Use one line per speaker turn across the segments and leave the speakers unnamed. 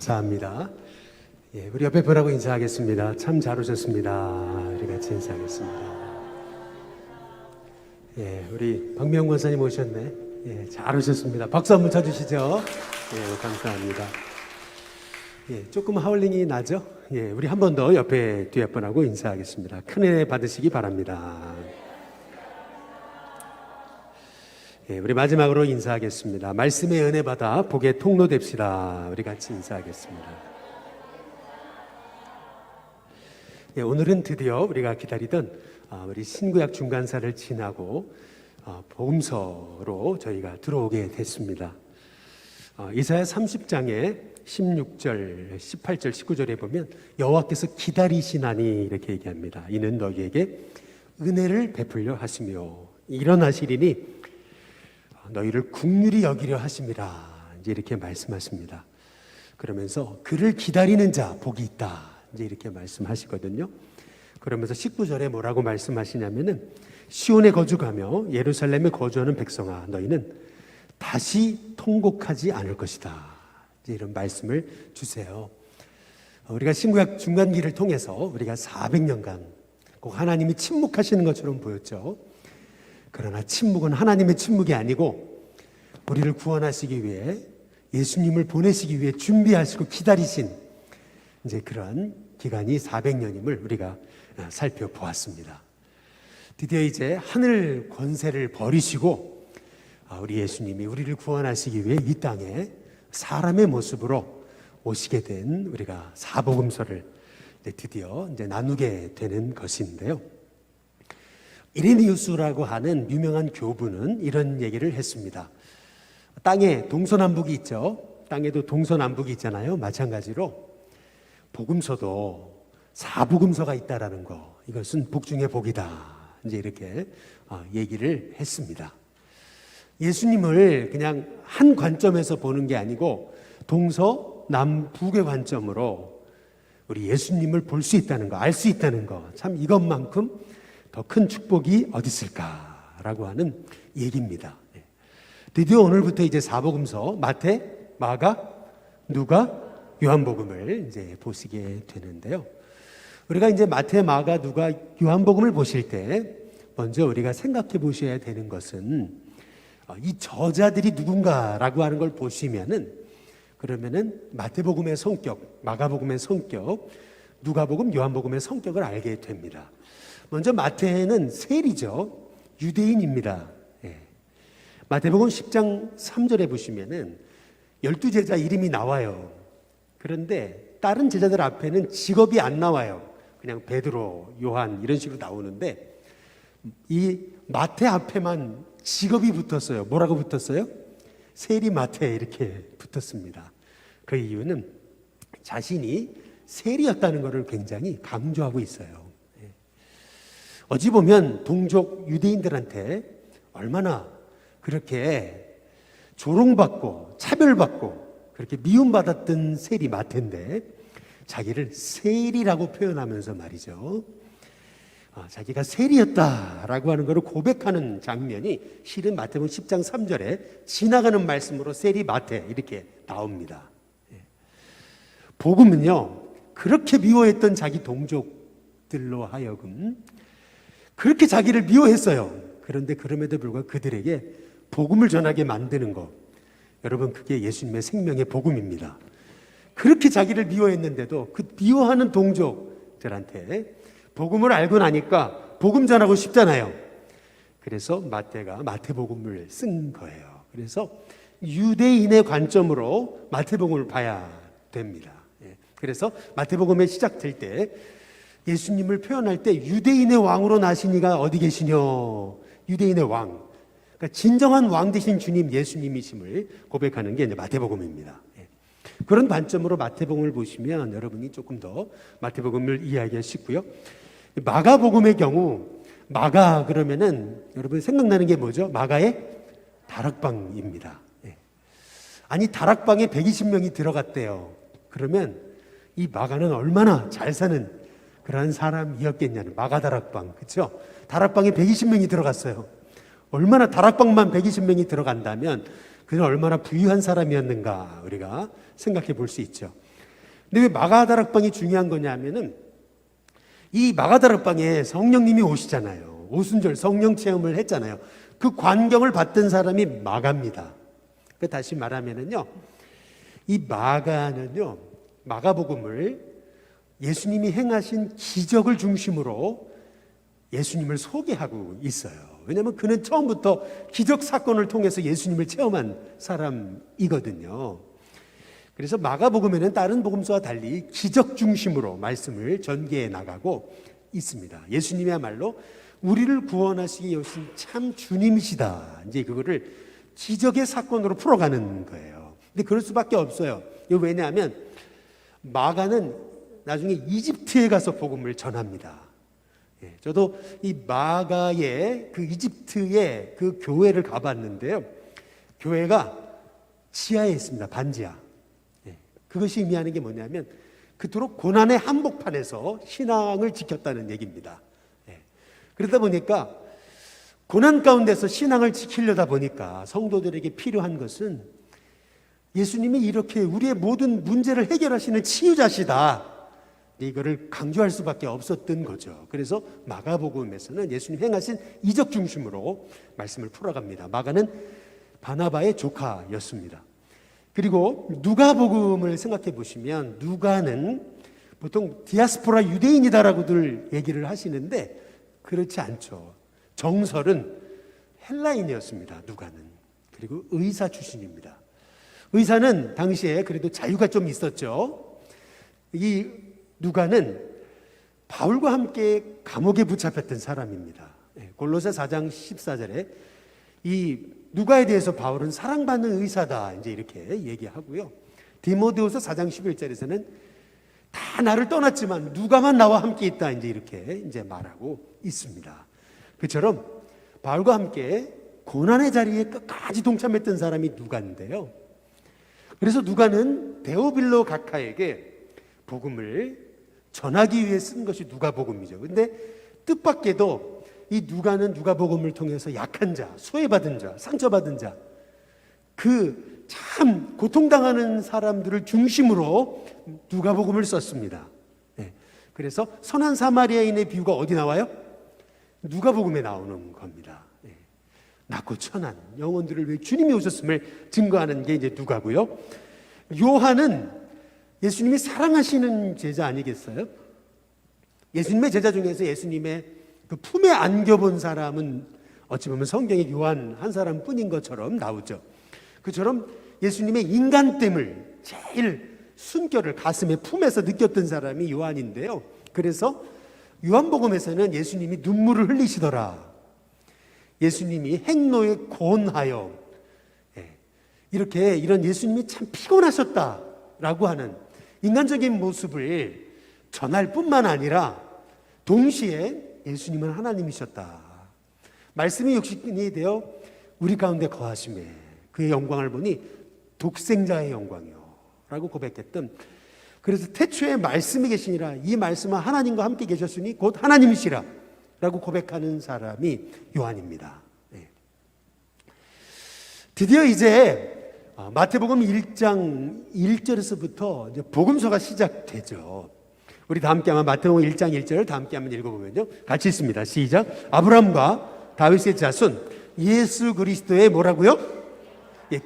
감사합니다. 우리 옆에 분하고 인사하겠습니다. 참 잘 오셨습니다. 우리 같이 인사하겠습니다. 우리 박미영 권사님 오셨네. 잘 오셨습니다. 박수 한번 쳐주시죠. 감사합니다. 조금 하울링이 나죠? 우리 한 번 더 옆에 뒤에 분하고 인사하겠습니다. 큰 은혜 받으시기 바랍니다. 우리 마지막으로 인사하겠습니다. 말씀의 은혜 받아 복의 통로 됩시다. 우리 같이 인사하겠습니다. 오늘은 드디어 우리가 기다리던 우리 신구약 중간사를 지나고 복음서로 저희가 들어오게 됐습니다. 이사야 30장에 16절, 18절, 19절에 보면 여호와께서 기다리시나니 이렇게 얘기합니다. 이는 너희에게 은혜를 베풀려 하시며 일어나시리니 너희를 긍휼히 여기려 하심이라 이제 이렇게 말씀하십니다. 그러면서 그를 기다리는 자 복이 있다 이제 이렇게 말씀하시거든요. 그러면서 19절에 뭐라고 말씀하시냐면은 시온에 거주하며 예루살렘에 거주하는 백성아 너희는 다시 통곡하지 않을 것이다 이제 이런 말씀을 주세요. 우리가 신구약 중간기를 통해서 우리가 400년간 꼭 하나님이 침묵하시는 것처럼 보였죠. 그러나 침묵은 하나님의 침묵이 아니고 우리를 구원하시기 위해 예수님을 보내시기 위해 준비하시고 기다리신 이제 그런 기간이 400년임을 우리가 살펴보았습니다. 드디어 이제 하늘 권세를 버리시고 우리 예수님이 우리를 구원하시기 위해 이 땅에 사람의 모습으로 오시게 된 우리가 사복음서를 드디어 이제 나누게 되는 것인데요. 이레니우스라고 하는 유명한 교부는 이런 얘기를 했습니다. 땅에 동서남북이 있죠. 땅에도 동서남북이 있잖아요. 마찬가지로 복음서도 사복음서가 있다라는 거, 이것은 복 중에 복이다. 이제 이렇게 얘기를 했습니다. 예수님을 그냥 한 관점에서 보는 게 아니고 동서남북의 관점으로 우리 예수님을 볼 수 있다는 거, 알 수 있다는 거, 참 이것만큼 더 큰 축복이 어디 있을까라고 하는 얘기입니다. 드디어 오늘부터 이제 사복음서 마태, 마가, 누가, 요한복음을 이제 보시게 되는데요. 우리가 이제 마태, 마가, 누가, 요한복음을 보실 때 먼저 우리가 생각해 보셔야 되는 것은 이 저자들이 누군가라고 하는 걸 보시면은 그러면은 마태복음의 성격, 마가복음의 성격, 누가복음, 요한복음의 성격을 알게 됩니다. 먼저 마태는 세리죠. 유대인입니다. 마태복음 10장 3절에 보시면은 12제자 이름이 나와요. 그런데 다른 제자들 앞에는 직업이 안 나와요. 그냥 베드로, 요한 이런 식으로 나오는데 이 마태 앞에만 직업이 붙었어요. 뭐라고 붙었어요? 세리 마태 이렇게 붙었습니다. 그 이유는 자신이 세리였다는 것을 굉장히 강조하고 있어요. 어찌 보면 동족 유대인들한테 얼마나 그렇게 조롱받고 차별받고 그렇게 미움받았던 세리 마태인데 자기를 세리라고 표현하면서 말이죠. 자기가 세리였다라고 하는 것을 고백하는 장면이 실은 마태복음 10장 3절에 지나가는 말씀으로 세리 마태 이렇게 나옵니다. 복음은요, 그렇게 미워했던 자기 동족들로 하여금 그렇게 자기를 미워했어요. 그런데 그럼에도 불구하고 그들에게 복음을 전하게 만드는 것, 여러분 그게 예수님의 생명의 복음입니다. 그렇게 자기를 미워했는데도 그 미워하는 동족들한테 복음을 알고 나니까 복음 전하고 싶잖아요. 그래서 마태가 마태복음을 쓴 거예요. 그래서 유대인의 관점으로 마태복음을 봐야 됩니다. 그래서 마태복음에 시작될 때 예수님을 표현할 때 유대인의 왕으로 나신 이가 어디 계시뇨? 유대인의 왕. 그러니까 진정한 왕 되신 주님 예수님이심을 고백하는 게 이제 마태복음입니다. 그런 관점으로 마태복음을 보시면 여러분이 조금 더 마태복음을 이해하기가 쉽고요. 마가복음의 경우 마가 그러면은 여러분 생각나는 게 뭐죠? 마가의 다락방입니다. 아니 다락방에 120명이 들어갔대요. 그러면 이 마가는 얼마나 잘 사는 그러한 사람이었겠냐는 마가다락방, 그렇죠? 다락방에 120명이 들어갔어요. 얼마나 다락방만 120명이 들어간다면 그는 얼마나 부유한 사람이었는가 우리가 생각해 볼 수 있죠. 근데 왜 마가다락방이 중요한 거냐면은 이 마가다락방에 성령님이 오시잖아요. 오순절 성령 체험을 했잖아요. 그 광경을 봤던 사람이 마가입니다. 다시 말하면은요, 이 마가는요, 마가복음을 예수님이 행하신 기적을 중심으로 예수님을 소개하고 있어요. 왜냐하면 그는 처음부터 기적 사건을 통해서 예수님을 체험한 사람이거든요. 그래서 마가복음에는 다른 복음서와 달리 기적 중심으로 말씀을 전개해 나가고 있습니다. 예수님이야말로 우리를 구원하시기 오신 참 주님이시다. 이제 그거를 기적의 사건으로 풀어가는 거예요. 근데 그럴 수밖에 없어요. 왜냐하면 마가는 나중에 이집트에 가서 복음을 전합니다. 저도 이 마가의 그 이집트의 그 교회를 가봤는데요. 교회가 지하에 있습니다. 반지하. 그것이 의미하는 게 뭐냐면 그토록 고난의 한복판에서 신앙을 지켰다는 얘기입니다. 그러다 보니까 고난 가운데서 신앙을 지키려다 보니까 성도들에게 필요한 것은 예수님이 이렇게 우리의 모든 문제를 해결하시는 치유자시다. 이거를 강조할 수밖에 없었던 거죠. 그래서 마가복음에서는 예수님 행하신 이적 중심으로 말씀을 풀어갑니다. 마가는 바나바의 조카였습니다. 그리고 누가복음을 생각해 보시면 누가는 보통 디아스포라 유대인이다라고들 얘기를 하시는데 그렇지 않죠. 정설은 헬라인이었습니다. 누가는. 그리고 의사 출신입니다. 의사는 당시에 그래도 자유가 좀 있었죠. 이 누가는 바울과 함께 감옥에 붙잡혔던 사람입니다. 골로새 4장 14절에 이 누가에 대해서 바울은 사랑받는 의사다 이제 이렇게 얘기하고요. 디모데후서 4장 11절에서는 다 나를 떠났지만 누가만 나와 함께 있다 이제 이렇게 이제 말하고 있습니다. 그처럼 바울과 함께 고난의 자리에 끝까지 동참했던 사람이 누가인데요. 그래서 누가는 데오빌로 각하에게 복음을 전하기 위해 쓴 것이 누가복음이죠. 근데 뜻밖에도 이 누가는 누가복음을 통해서 약한 자, 소외받은 자, 상처받은 자, 그 참 고통당하는 사람들을 중심으로 누가복음을 썼습니다. 그래서 선한 사마리아인의 비유가 어디 나와요? 누가복음에 나오는 겁니다. 낮고 천한 영혼들을 위해 주님이 오셨음을 증거하는 게 이제 누가고요. 요한은 예수님이 사랑하시는 제자 아니겠어요? 예수님의 제자 중에서 예수님의 그 품에 안겨본 사람은 어찌 보면 성경에 요한 한 사람뿐인 것처럼 나오죠. 그처럼 예수님의 인간됨을 제일 숨결을 가슴에 품에서 느꼈던 사람이 요한인데요. 그래서 요한복음에서는 예수님이 눈물을 흘리시더라. 예수님이 행로에 고온하여 이렇게 이런 예수님이 참 피곤하셨다라고 하는 인간적인 모습을 전할 뿐만 아니라 동시에 예수님은 하나님이셨다. 말씀이 육신이 되어 우리 가운데 거하심에 그의 영광을 보니 독생자의 영광이요 라고 고백했던, 그래서 태초에 말씀이 계시니라 이 말씀은 하나님과 함께 계셨으니 곧 하나님이시라 라고 고백하는 사람이 요한입니다. 드디어 이제 마태복음 1장 1절에서부터 이제 복음서가 시작되죠. 우리 다 함께 한번 마태복음 1장 1절을 다 함께 한번 읽어보면요. 같이 있습니다. 시작. 아브라함과 다윗의 자손 예수 그리스도의 뭐라고요?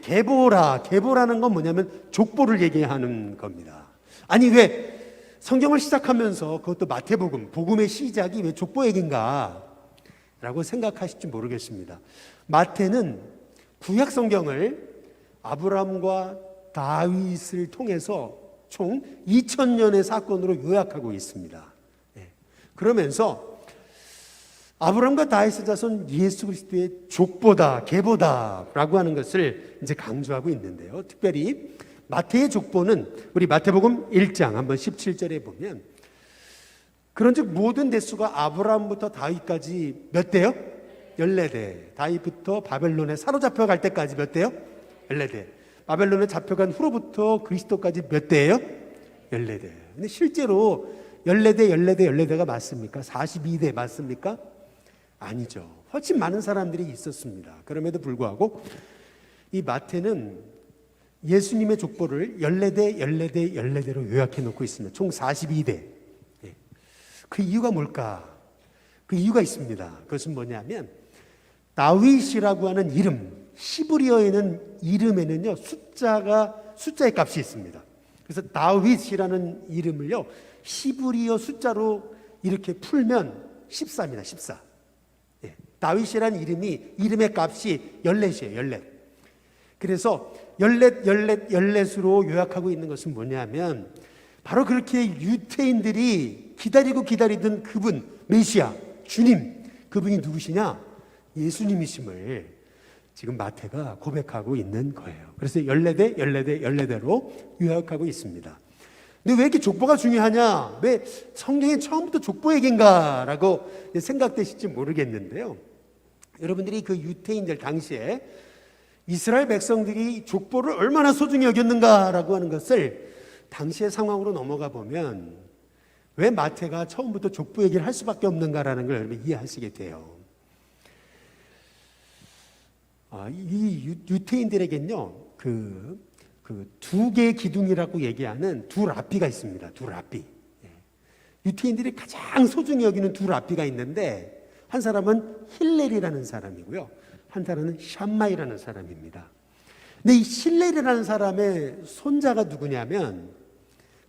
계보라. 계보라는 건 뭐냐면 족보를 얘기하는 겁니다. 아니 왜 성경을 시작하면서 그것도 마태복음, 복음의 시작이 왜 족보 얘기인가? 라고 생각하실지 모르겠습니다. 마태는 구약 성경을 아브라함과 다윗을 통해서 총 2000년의 사건으로 요약하고 있습니다. 그러면서 아브라함과 다윗의 자손 예수 그리스도의 족보다, 계보다라고 하는 것을 이제 강조하고 있는데요. 특별히 마태의 족보는 우리 마태복음 1장 한번 17절에 보면 그런즉 모든 대수가 아브라함부터 다윗까지 몇 대요? 14대. 다윗부터 바벨론에 사로잡혀 갈 때까지 몇 대요? 14대. 바벨론에 잡혀간 후로부터 그리스도까지 몇 대예요? 14대. 근데 실제로 14대, 14대, 14대가 맞습니까? 42대 맞습니까? 아니죠. 훨씬 많은 사람들이 있었습니다. 그럼에도 불구하고 이 마태는 예수님의 족보를 14대, 14대, 14대로 요약해 놓고 있습니다. 총 42대. 그 이유가 뭘까? 그 이유가 있습니다. 그것은 뭐냐면 다윗이라고 하는 이름, 히브리어에는 이름에는요 숫자의 값이 있습니다. 그래서 다윗이라는 이름을요 히브리어 숫자로 이렇게 풀면 14입니다. 14. 다윗이라는 이름의 값이 14이에요. 14. 그래서 14으로 요약하고 있는 것은 뭐냐면 바로 그렇게 유대인들이 기다리던 그분, 메시아, 주님, 그분이 누구시냐? 예수님이심을 지금 마태가 고백하고 있는 거예요. 그래서 14대, 14대, 14대로 요약하고 있습니다. 근데 왜 이렇게 족보가 중요하냐? 왜 성경에 처음부터 족보 얘기인가라고 생각되실지 모르겠는데요. 여러분들이 그 유대인들 당시에 이스라엘 백성들이 족보를 얼마나 소중히 여겼는가라고 하는 것을 당시의 상황으로 넘어가 보면 왜 마태가 처음부터 족보 얘기를 할 수밖에 없는가라는 걸 여러분 이해하시게 돼요. 이 유대인들에겐요, 그 두 개의 기둥이라고 얘기하는 두 랍비가 있습니다. 두 랍비. 유대인들이 가장 소중히 여기는 두 랍비가 있는데 한 사람은 힐렐이라는 사람이고요. 한 사람은 샴마이라는 사람입니다. 근데 이 힐렐이라는 사람의 손자가 누구냐면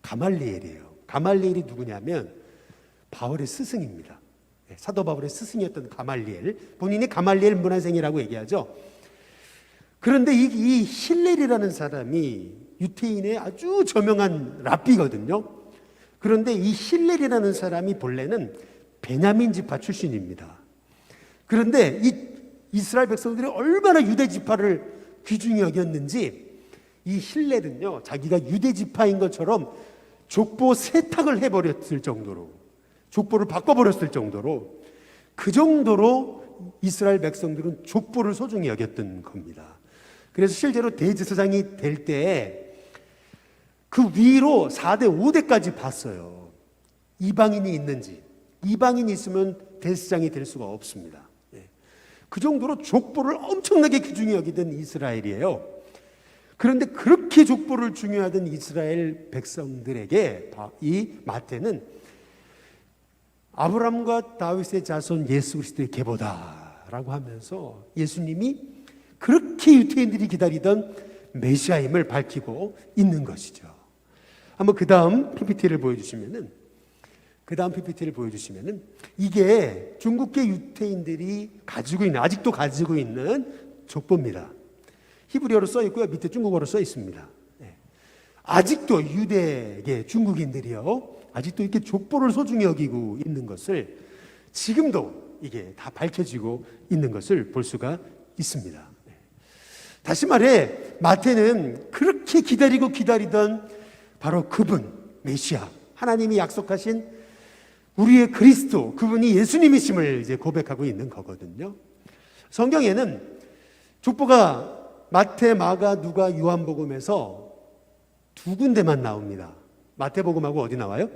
가말리엘이에요. 가말리엘이 누구냐면 바울의 스승입니다. 사도 바울의 스승이었던 가말리엘. 본인이 가말리엘 문화생이라고 얘기하죠. 그런데 이 힐렐이라는 사람이 유대인의 아주 저명한 랍비거든요. 그런데 이 힐렐이라는 사람이 본래는 베냐민 지파 출신입니다. 그런데 이 이스라엘 백성들이 얼마나 유대 지파를 귀중히 여겼는지 이 힐렐은요 자기가 유대 지파인 것처럼 족보 세탁을 해버렸을 정도로, 족보를 바꿔버렸을 정도로, 그 정도로 이스라엘 백성들은 족보를 소중히 여겼던 겁니다. 그래서 실제로 대제사장이 될 때 그 위로 4대 5대까지 봤어요. 이방인이 있는지. 이방인이 있으면 대제사장이 될 수가 없습니다. 그 정도로 족보를 엄청나게 귀중히 여기던 이스라엘이에요. 그런데 그렇게 족보를 중요하던 이스라엘 백성들에게 이 마태는 아브라함과 다윗의 자손 예수 그리스도의 계보다라고 하면서 예수님이 그렇게 유대인들이 기다리던 메시아임을 밝히고 있는 것이죠. 한번 그 다음 PPT를 보여주시면은 이게 중국계 유대인들이 가지고 있는, 아직도 가지고 있는 족보입니다. 히브리어로 써 있고요. 밑에 중국어로 써 있습니다. 아직도 유대계 중국인들이요. 아직도 이렇게 족보를 소중히 여기고 있는 것을 지금도 이게 다 밝혀지고 있는 것을 볼 수가 있습니다. 다시 말해 마태는 그렇게 기다리던 바로 그분 메시아, 하나님이 약속하신 우리의 그리스도, 그분이 예수님이심을 이제 고백하고 있는 거거든요. 성경에는 족보가 마태, 마가, 누가, 요한복음에서 두 군데만 나옵니다. 마태복음하고 어디 나와요?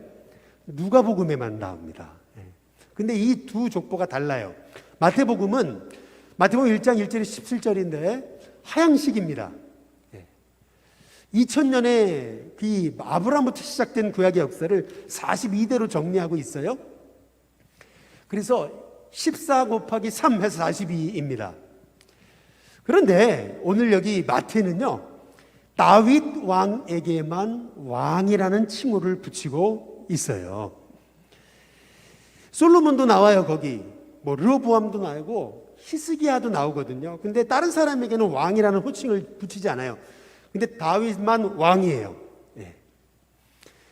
누가복음에만 나옵니다. 근데 이 두 족보가 달라요. 마태복음 1장 1절에 17절인데 하향식입니다. 2000년에 그 아브라함부터 시작된 구약의 역사를 42대로 정리하고 있어요. 그래서 14 곱하기 3 해서 42입니다. 그런데 오늘 여기 마태는요, 다윗 왕에게만 왕이라는 칭호를 붙이고 있어요. 솔로몬도 나와요, 거기. 뭐 르호보암도 나오고 히스기야도 나오거든요. 근데 다른 사람에게는 왕이라는 호칭을 붙이지 않아요. 근데 다윗만 왕이에요.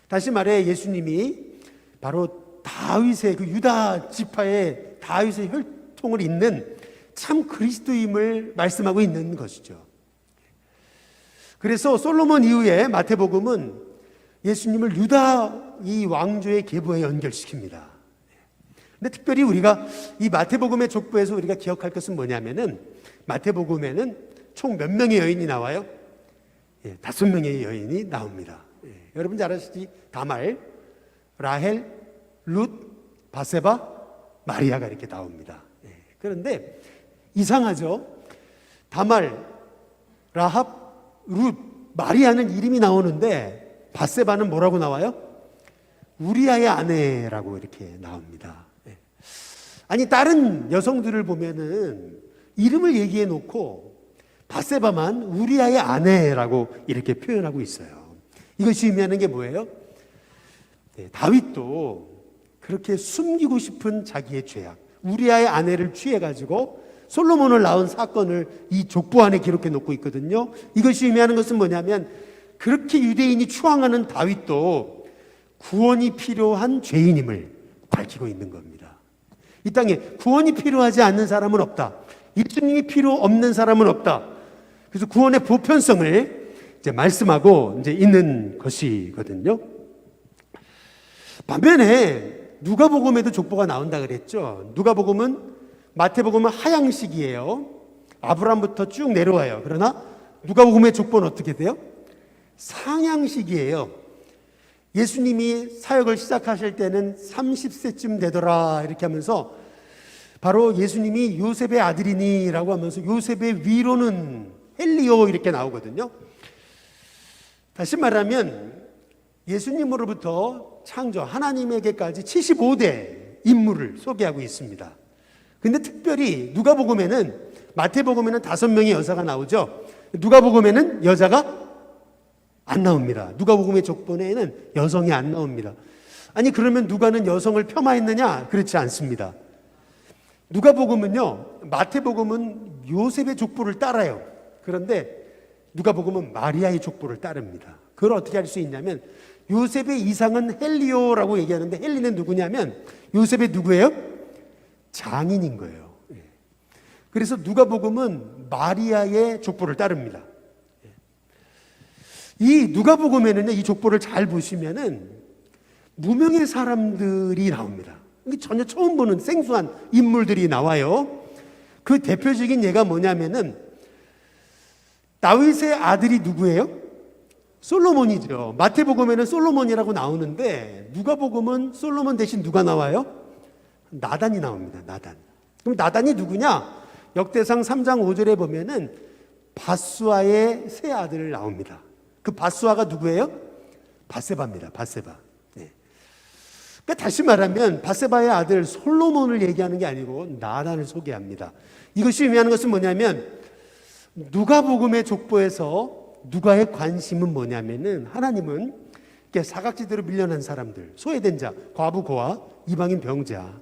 다시 말해 예수님이 바로 다윗의 그 유다 지파의 다윗의 혈통을 잇는 참 그리스도임을 말씀하고 있는 것이죠. 그래서 솔로몬 이후에 마태복음은 예수님을 유다 이 왕조의 계보에 연결시킵니다. 근데 특별히 우리가 이 마태복음의 족보에서 우리가 기억할 것은 뭐냐면은 마태복음에는 총 몇 명의 여인이 나와요? 5명의 여인이 나옵니다. 여러분 잘 아시지? 다말, 라헬, 룻, 바세바, 마리아가 이렇게 나옵니다. 그런데 이상하죠? 다말, 라합, 룻, 마리아는 이름이 나오는데 밧세바는 뭐라고 나와요? 우리아의 아내라고 이렇게 나옵니다. 아니 다른 여성들을 보면은 이름을 얘기해 놓고 밧세바만 우리아의 아내라고 이렇게 표현하고 있어요. 이것이 의미하는 게 뭐예요? 다윗도 그렇게 숨기고 싶은 자기의 죄악, 우리아의 아내를 취해가지고 솔로몬을 낳은 사건을 이 족보 안에 기록해 놓고 있거든요. 이것이 의미하는 것은 뭐냐면 그렇게 유대인이 추앙하는 다윗도 구원이 필요한 죄인임을 밝히고 있는 겁니다. 이 땅에 구원이 필요하지 않는 사람은 없다. 예수님이 필요 없는 사람은 없다. 그래서 구원의 보편성을 이제 말씀하고 이제 있는 것이거든요. 반면에 누가복음에도 족보가 나온다 그랬죠. 누가복음은 마태복음은 하향식이에요. 아브라함부터 쭉 내려와요. 그러나 누가복음의 족보는 어떻게 돼요? 상향식이에요. 예수님이 사역을 시작하실 때는 30세쯤 되더라 이렇게 하면서 바로 예수님이 요셉의 아들이니라고 하면서 요셉의 위로는 헬리오 이렇게 나오거든요. 다시 말하면 예수님으로부터 창조 하나님에게까지 75대 인물을 소개하고 있습니다. 근데 특별히 누가복음에는 마태복음에는 5명의 여자가 나오죠. 누가복음에는 여자가 안 나옵니다. 누가복음의 족본에는 여성이 안 나옵니다. 아니 그러면 누가는 여성을 폄하했느냐? 그렇지 않습니다. 누가복음은요, 마태복음은 요셉의 족보를 따라요. 그런데 누가복음은 마리아의 족보를 따릅니다. 그걸 어떻게 할 수 있냐면 요셉의 이상은 헬리오라고 얘기하는데 헬리는 누구냐면 요셉의 누구예요? 장인인 거예요. 그래서 누가복음은 마리아의 족보를 따릅니다. 이 누가복음에는요, 이 족보를 잘 보시면은 무명의 사람들이 나옵니다. 전혀 처음 보는 생소한 인물들이 나와요. 그 대표적인 예가 뭐냐면은 다윗의 아들이 누구예요? 솔로몬이죠. 마태복음에는 솔로몬이라고 나오는데 누가복음은 솔로몬 대신 누가 나와요? 나단이 나옵니다. 나단. 그럼 나단이 누구냐? 역대상 3장 5절에 보면은 밧수아의 세 아들 나옵니다. 그 밧수아가 누구예요? 밧세바입니다. 밧세바. 네. 그러니까 다시 말하면 밧세바의 아들 솔로몬을 얘기하는 게 아니고 나단을 소개합니다. 이것이 의미하는 것은 뭐냐면 누가복음의 족보에서 누가의 관심은 뭐냐면은 하나님은 사각지대로 밀려난 사람들, 소외된 자, 과부, 고아, 이방인, 병자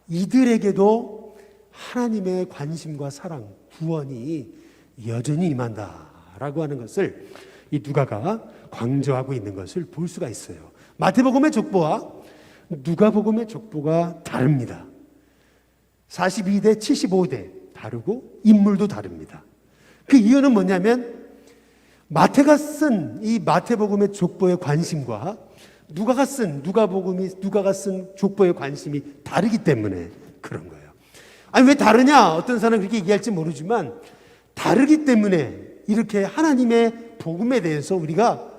이들에게도 하나님의 관심과 사랑, 구원이 여전히 임한다라고 하는 것을 이 누가가 강조하고 있는 것을 볼 수가 있어요. 마태복음의 족보와 누가복음의 족보가 다릅니다. 42대 75대 다르고 인물도 다릅니다. 그 이유는 뭐냐면 마태가 쓴 이 마태복음의 족보의 관심과 누가가 쓴 족보의 관심이 다르기 때문에 그런 거예요. 아니 왜 다르냐? 어떤 사람은 그렇게 얘기할지 모르지만 다르기 때문에 이렇게 하나님의 복음에 대해서 우리가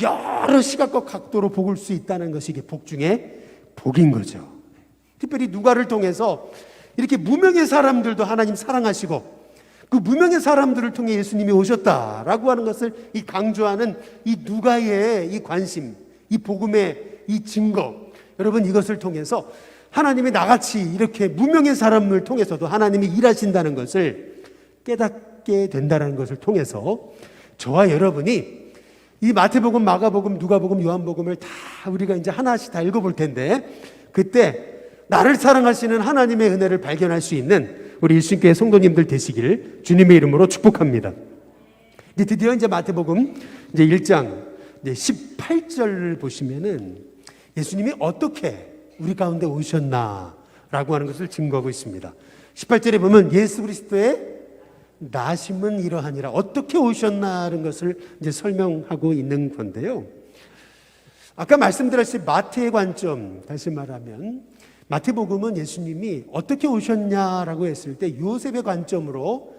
여러 시각과 각도로 볼 수 있다는 것이 이게 복 중에 복인 거죠. 특별히 누가를 통해서 이렇게 무명의 사람들도 하나님 사랑하시고 그 무명의 사람들을 통해 예수님이 오셨다라고 하는 것을 이 강조하는 이 누가의 이 관심, 이 복음의 이 증거, 여러분 이것을 통해서 하나님이 나같이 이렇게 무명의 사람을 통해서도 하나님이 일하신다는 것을 깨닫게 된다는 것을 통해서 저와 여러분이 이 마태복음, 마가복음, 누가복음, 요한복음을 다 우리가 이제 하나씩 다 읽어볼 텐데 그때 나를 사랑하시는 하나님의 은혜를 발견할 수 있는 우리 일신교회 성도님들 되시기를 주님의 이름으로 축복합니다. 이제 드디어 이제 마태복음 이제 1장 이제 18절을 보시면은 예수님이 어떻게 우리 가운데 오셨나라고 하는 것을 증거하고 있습니다. 18절에 보면 예수 그리스도의 나심은 이러하니라, 어떻게 오셨나라는 것을 이제 설명하고 있는 건데요. 아까 말씀드렸듯이 마태의 관점, 다시 말하면 마태복음은 예수님이 어떻게 오셨냐라고 했을 때 요셉의 관점으로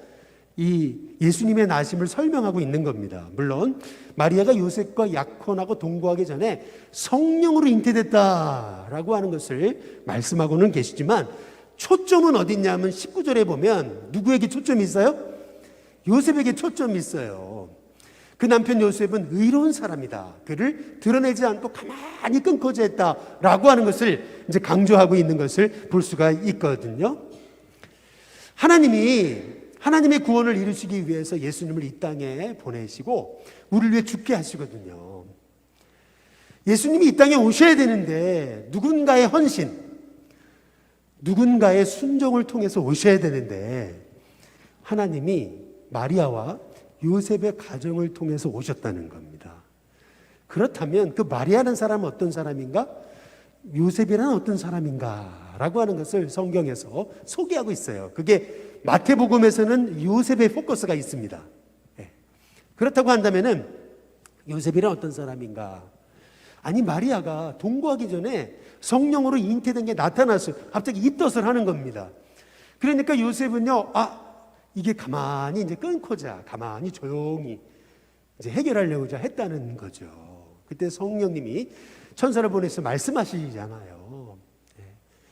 이 예수님의 나심을 설명하고 있는 겁니다. 물론 마리아가 요셉과 약혼하고 동거하기 전에 성령으로 잉태됐다라고 하는 것을 말씀하고는 계시지만 초점은 어디 있냐면 19절에 보면 누구에게 초점이 있어요? 요셉에게 초점이 있어요. 그 남편 요셉은 의로운 사람이다. 그를 드러내지 않고 가만히 끊고자 했다라고 하는 것을 이제 강조하고 있는 것을 볼 수가 있거든요. 하나님의 구원을 이루시기 위해서 예수님을 이 땅에 보내시고 우리를 위해 죽게 하시거든요. 예수님이 이 땅에 오셔야 되는데 누군가의 헌신, 누군가의 순종을 통해서 오셔야 되는데 하나님이 마리아와 요셉의 가정을 통해서 오셨다는 겁니다. 그렇다면 그 마리아라는 사람은 어떤 사람인가? 요셉이라는 어떤 사람인가? 라고 하는 것을 성경에서 소개하고 있어요. 그게 마태복음에서는 요셉의 포커스가 있습니다. 그렇다고 한다면은 요셉이란 어떤 사람인가? 아니, 마리아가 동거하기 전에 성령으로 잉태된 게 나타났어요. 갑자기 입덧을 하는 겁니다. 그러니까 요셉은요, 이게 가만히 이제 끊고자, 가만히 조용히 이제 해결하려고자 했다는 거죠. 그때 성령님이 천사를 보내서 말씀하시잖아요.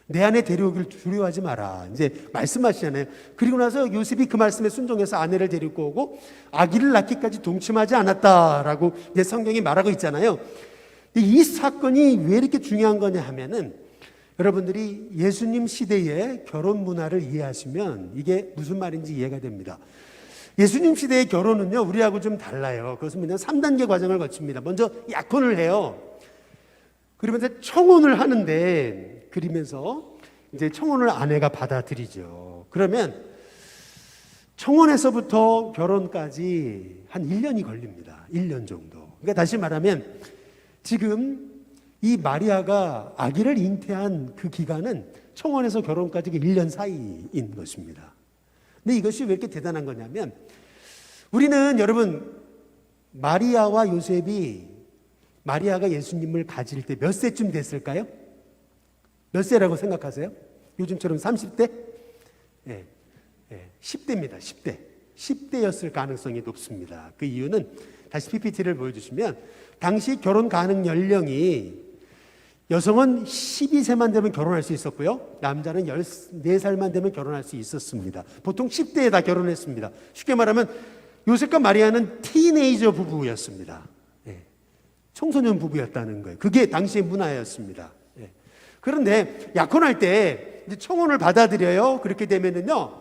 내 안에 데려오길 두려워하지 마라. 이제 말씀하시잖아요. 그리고 나서 요셉이 그 말씀에 순종해서 아내를 데리고 오고 아기를 낳기까지 동침하지 않았다라고 이제 성경이 말하고 있잖아요. 이 사건이 왜 이렇게 중요한 거냐 하면은 여러분들이 예수님 시대의 결혼 문화를 이해하시면 이게 무슨 말인지 이해가 됩니다. 예수님 시대의 결혼은요, 우리하고 좀 달라요. 그것은 그냥 3단계 과정을 거칩니다. 먼저 약혼을 해요. 그러면서 청혼을 하는데, 그러면서 이제 청혼을 아내가 받아들이죠. 그러면 청혼에서부터 결혼까지 한 1년이 걸립니다. 1년 정도. 그러니까 다시 말하면 지금 이 마리아가 아기를 잉태한 그 기간은 청혼에서 결혼까지 1년 사이인 것입니다. 근데 이것이 왜 이렇게 대단한 거냐면 우리는 여러분 마리아와 요셉이 마리아가 예수님을 가질 때 몇 세쯤 됐을까요? 몇 세라고 생각하세요? 요즘처럼 30대? 10대입니다. 10대. 10대였을 가능성이 높습니다. 그 이유는 다시 PPT를 보여주시면 당시 결혼 가능 연령이 여성은 12세만 되면 결혼할 수 있었고요. 남자는 14살만 되면 결혼할 수 있었습니다. 보통 10대에 다 결혼했습니다. 쉽게 말하면 요셉과 마리아는 티네이저 부부였습니다. 청소년 부부였다는 거예요. 그게 당시의 문화였습니다. 그런데 약혼할 때 이제 청혼을 받아들여요. 그렇게 되면은요,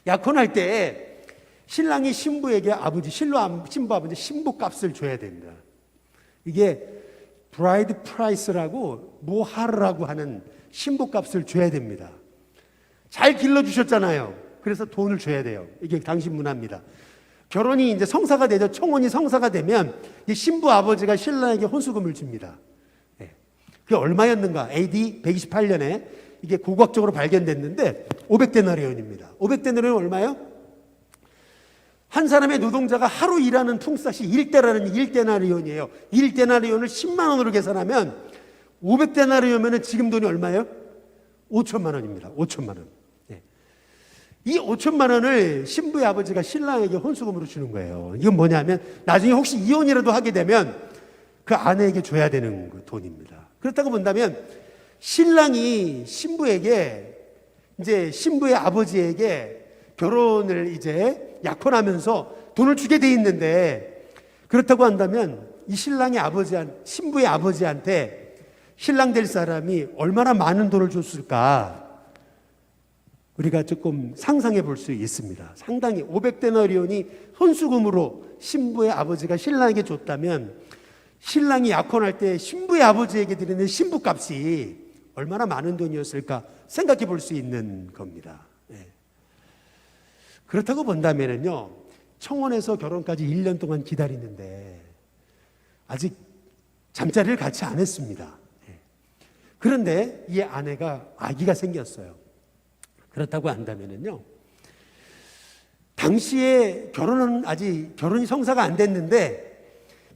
약혼할 때 신랑이 신부에게 신부 아버지 신부 값을 줘야 됩니다. 이게 브라이드 프라이스라고 모하르라고 하는 신부 값을 줘야 됩니다. 잘 길러주셨잖아요. 그래서 돈을 줘야 돼요. 이게 당시 문화입니다. 결혼이 이제 성사가 되죠. 청혼이 성사가 되면 이 신부 아버지가 신랑에게 혼수금을 줍니다. 그게 얼마였는가? AD 128년에 이게 고고학적으로 발견됐는데 500데나리온입니다. 500데나리온 얼마요? 한 사람의 노동자가 하루 일하는 품삯이 1데나리온이에요. 1데나리온을 10만 원으로 계산하면 500데나리온이면 지금 돈이 얼마예요? 5천만 원입니다. 5천만 원. 이 5천만 원을 신부의 아버지가 신랑에게 혼수금으로 주는 거예요. 이건 뭐냐면 나중에 혹시 이혼이라도 하게 되면 그 아내에게 줘야 되는 돈입니다. 그렇다고 본다면 신랑이 신부에게 이제 신부의 아버지에게 결혼을 이제 약혼하면서 돈을 주게 돼 있는데, 그렇다고 한다면 이 신랑의 신부의 아버지한테 신랑 될 사람이 얼마나 많은 돈을 줬을까 우리가 조금 상상해 볼 수 있습니다. 상당히 500데나리온이 혼수금으로 신부의 아버지가 신랑에게 줬다면 신랑이 약혼할 때 신부의 아버지에게 드리는 신부값이 얼마나 많은 돈이었을까 생각해 볼 수 있는 겁니다. 그렇다고 본다면요, 청혼에서 결혼까지 1년 동안 기다리는데 아직 잠자리를 같이 안 했습니다. 그런데 이 아내가 아기가 생겼어요. 그렇다고 한다면요, 당시에 결혼이 성사가 안 됐는데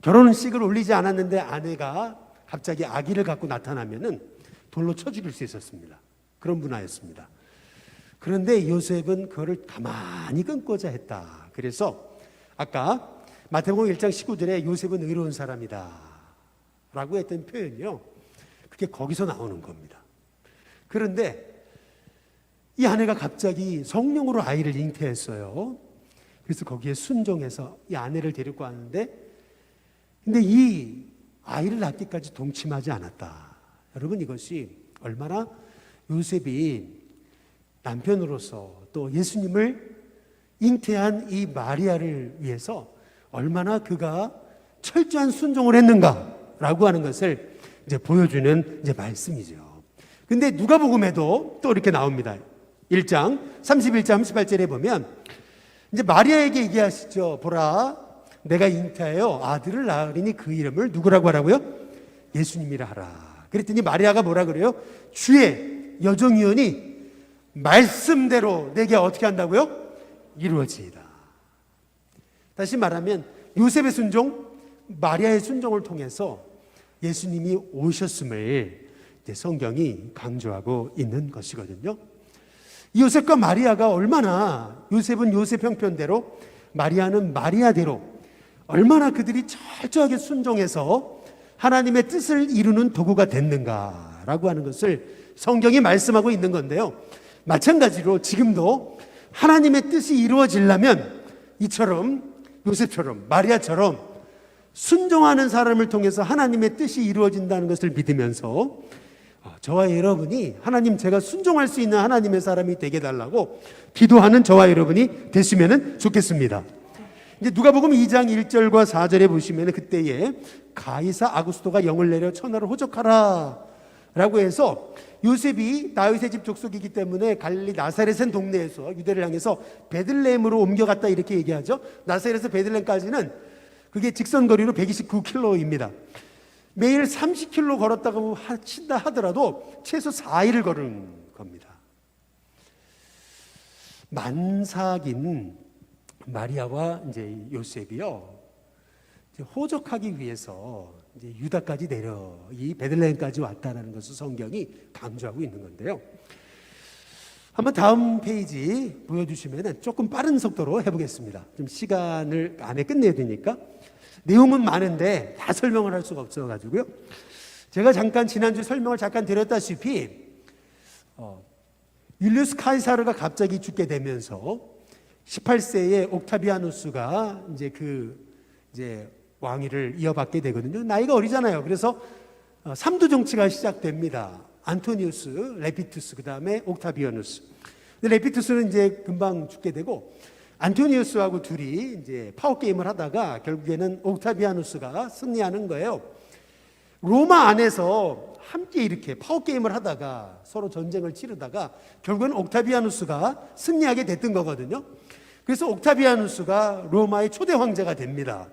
결혼식을 올리지 않았는데 아내가 갑자기 아기를 갖고 나타나면은 돌로 쳐 죽일 수 있었습니다. 그런 문화였습니다. 그런데 요셉은 그거를 가만히 끊고자 했다. 그래서 아까 마태복음 1장 19절에 요셉은 의로운 사람이다 라고 했던 표현이요, 그게 거기서 나오는 겁니다. 그런데 이 아내가 갑자기 성령으로 아이를 잉태했어요. 그래서 거기에 순종해서 이 아내를 데리고 왔는데, 근데 이 아이를 낳기까지 동침하지 않았다. 여러분, 이것이 얼마나 요셉이 남편으로서 또 예수님을 잉태한 이 마리아를 위해서 얼마나 그가 철저한 순종을 했는가라고 하는 것을 이제 보여주는 이제 말씀이죠. 근데 누가복음에도 또 이렇게 나옵니다. 1장 31절 38절에 보면 이제 마리아에게 얘기하시죠. 보라, 내가 잉태하여 아들을 낳으리니 그 이름을 누구라고 하라고요? 예수님이라 하라. 그랬더니 마리아가 뭐라 그래요? 주의 여종이오니 말씀대로 내게 어떻게 한다고요? 이루어지이다. 다시 말하면 요셉의 순종, 마리아의 순종을 통해서 예수님이 오셨음을 이제 성경이 강조하고 있는 것이거든요. 요셉과 마리아가 얼마나, 요셉은 요셉 형편대로, 마리아는 마리아대로 얼마나 그들이 철저하게 순종해서 하나님의 뜻을 이루는 도구가 됐는가라고 하는 것을 성경이 말씀하고 있는 건데요. 마찬가지로 지금도 하나님의 뜻이 이루어지려면 이처럼, 요셉처럼, 마리아처럼 순종하는 사람을 통해서 하나님의 뜻이 이루어진다는 것을 믿으면서 저와 여러분이 하나님, 제가 순종할 수 있는 하나님의 사람이 되게 달라고 기도하는 저와 여러분이 되시면 좋겠습니다. 이제 누가복음 2장 1절과 4절에 보시면 그때에 가이사 아구스토가 영을 내려 천하를 호적하라 라고 해서 요셉이 다윗의 집 족속이기 때문에 갈릴리 나사렛은 동네에서 유대를 향해서 베들레헴으로 옮겨갔다 이렇게 얘기하죠. 나사렛에서 베들레헴까지는 그게 직선거리로 129km입니다. 매일 30km 걸었다고 친다 하더라도 최소 4일을 걸은 겁니다. 만삭인 마리아와 이제 요셉이요, 이제 호적하기 위해서 이제 유다까지 내려 이 베들레헴까지 왔다는 것을 성경이 강조하고 있는 건데요. 한번 다음 페이지 보여주시면 조금 빠른 속도로 해보겠습니다. 좀 시간을 안에 끝내야 되니까. 내용은 많은데 다 설명을 할 수가 없어가지고요. 제가 잠깐 지난주 설명을 잠깐 드렸다시피 율리우스 카이사르가 갑자기 죽게 되면서 18세에 옥타비아누스가 이제 왕위를 이어받게 되거든요. 나이가 어리잖아요. 그래서 3두 정치가 시작됩니다. 안토니우스, 레피투스, 그 다음에 옥타비아누스. 근데 레피투스는 이제 금방 죽게 되고 안토니우스하고 둘이 이제 파워 게임을 하다가 결국에는 옥타비아누스가 승리하는 거예요. 로마 안에서 함께 이렇게 파워 게임을 하다가 서로 전쟁을 치르다가 결국은 옥타비아누스가 승리하게 됐던 거거든요. 그래서 옥타비아누스가 로마의 초대 황제가 됩니다.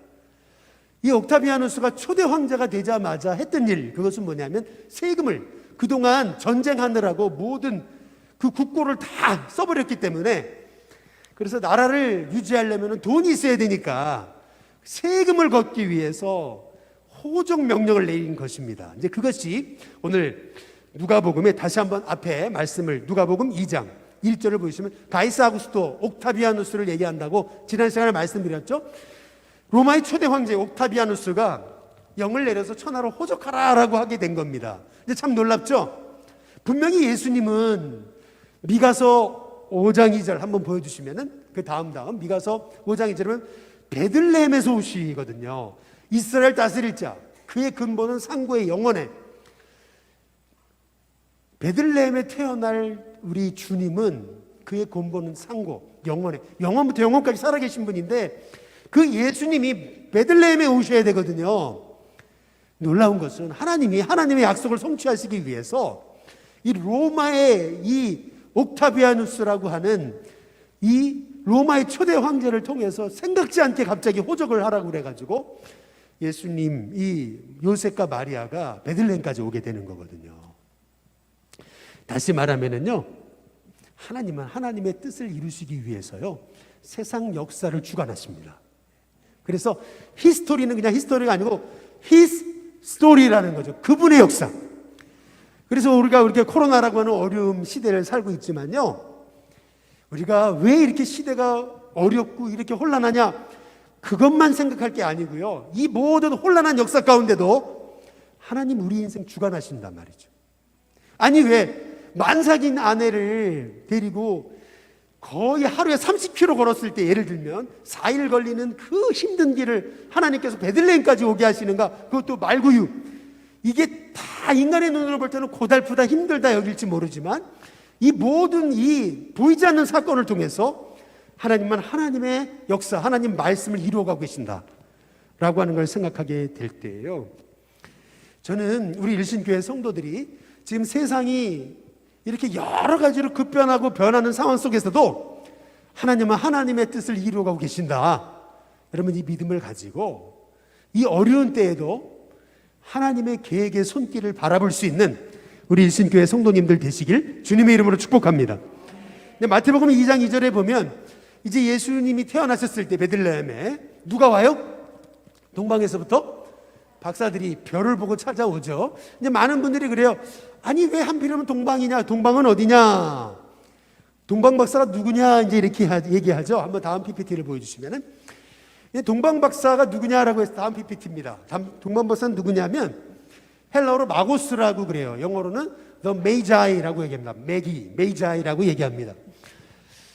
이 옥타비아누스가 초대 황제가 되자마자 했던 일, 그것은 뭐냐면 세금을 그동안 전쟁하느라고 모든 그 국고를 다 써버렸기 때문에, 그래서 나라를 유지하려면 돈이 있어야 되니까 세금을 걷기 위해서 호적 명령을 내린 것입니다. 이제 그것이 오늘 누가복음에 다시 한번 앞에 말씀을, 누가복음 2장 1절을 보시면 가이사 아구스토 옥타비아누스를 얘기한다고 지난 시간에 말씀드렸죠. 로마의 초대 황제 옥타비아누스가 영을 내려서 천하로 호적하라라고 하게 된 겁니다. 근데 참 놀랍죠? 분명히 예수님은 미가서 5장 2절 한번 보여주시면은 그 다음 미가서 5장 2절은 베들레헴에서 오시거든요. 이스라엘 다스릴 자, 그의 근본은 상고의 영원해. 베들레헴에 태어날 우리 주님은 그의 근본은 상고, 영원해. 영원부터 영원까지 살아계신 분인데 그 예수님이 베들레헴에 오셔야 되거든요. 놀라운 것은 하나님이 하나님의 약속을 성취하시기 위해서 이 로마의 이 옥타비아누스라고 하는 이 로마의 초대 황제를 통해서 생각지 않게 갑자기 호적을 하라고 그래가지고 예수님, 이 요셉과 마리아가 베들레헴까지 오게 되는 거거든요. 다시 말하면은요, 하나님은 하나님의 뜻을 이루시기 위해서요 세상 역사를 주관하십니다. 그래서 히스토리는 그냥 히스토리가 아니고 히스 스토리라는 거죠. 그분의 역사. 그래서 우리가 이렇게 코로나라고 하는 어려움 시대를 살고 있지만요, 우리가 왜 이렇게 시대가 어렵고 이렇게 혼란하냐, 그것만 생각할 게 아니고요, 이 모든 혼란한 역사 가운데도 하나님 우리 인생 주관하신단 말이죠. 아니 왜 만삭인 아내를 데리고 거의 하루에 30km 걸었을 때, 예를 들면 4일 걸리는 그 힘든 길을 하나님께서 베들레헴까지 오게 하시는가? 그것도 말구유. 이게 다 인간의 눈으로 볼 때는 고달프다, 힘들다 여길지 모르지만, 이 모든 이 보이지 않는 사건을 통해서 하나님만 하나님의 역사, 하나님 말씀을 이루어가고 계신다 라고 하는 걸 생각하게 될 때예요. 저는 우리 일신교회 성도들이 지금 세상이 이렇게 여러 가지로 급변하고 변하는 상황 속에서도 하나님은 하나님의 뜻을 이루어가고 계신다, 여러분 이 믿음을 가지고 이 어려운 때에도 하나님의 계획의 손길을 바라볼 수 있는 우리 일신교회 성도님들 되시길 주님의 이름으로 축복합니다. 마태복음 2장 2절에 보면 이제 예수님이 태어나셨을 때 베들레헴에 누가 와요? 동방에서부터 박사들이 별을 보고 찾아오죠. 이제 많은 분들이 그래요. 아니 왜 하필이면 동방이냐? 동방은 어디냐? 동방 박사가 누구냐? 이제 이렇게 얘기하죠. 한번 다음 PPT를 보여주시면은, 동방 박사가 누구냐라고 해서 다음 PPT입니다. 동방 박사는 누구냐면 헬라어로 마고스라고 그래요. 영어로는 the Magi라고 얘기합니다. 메이자이라고 얘기합니다.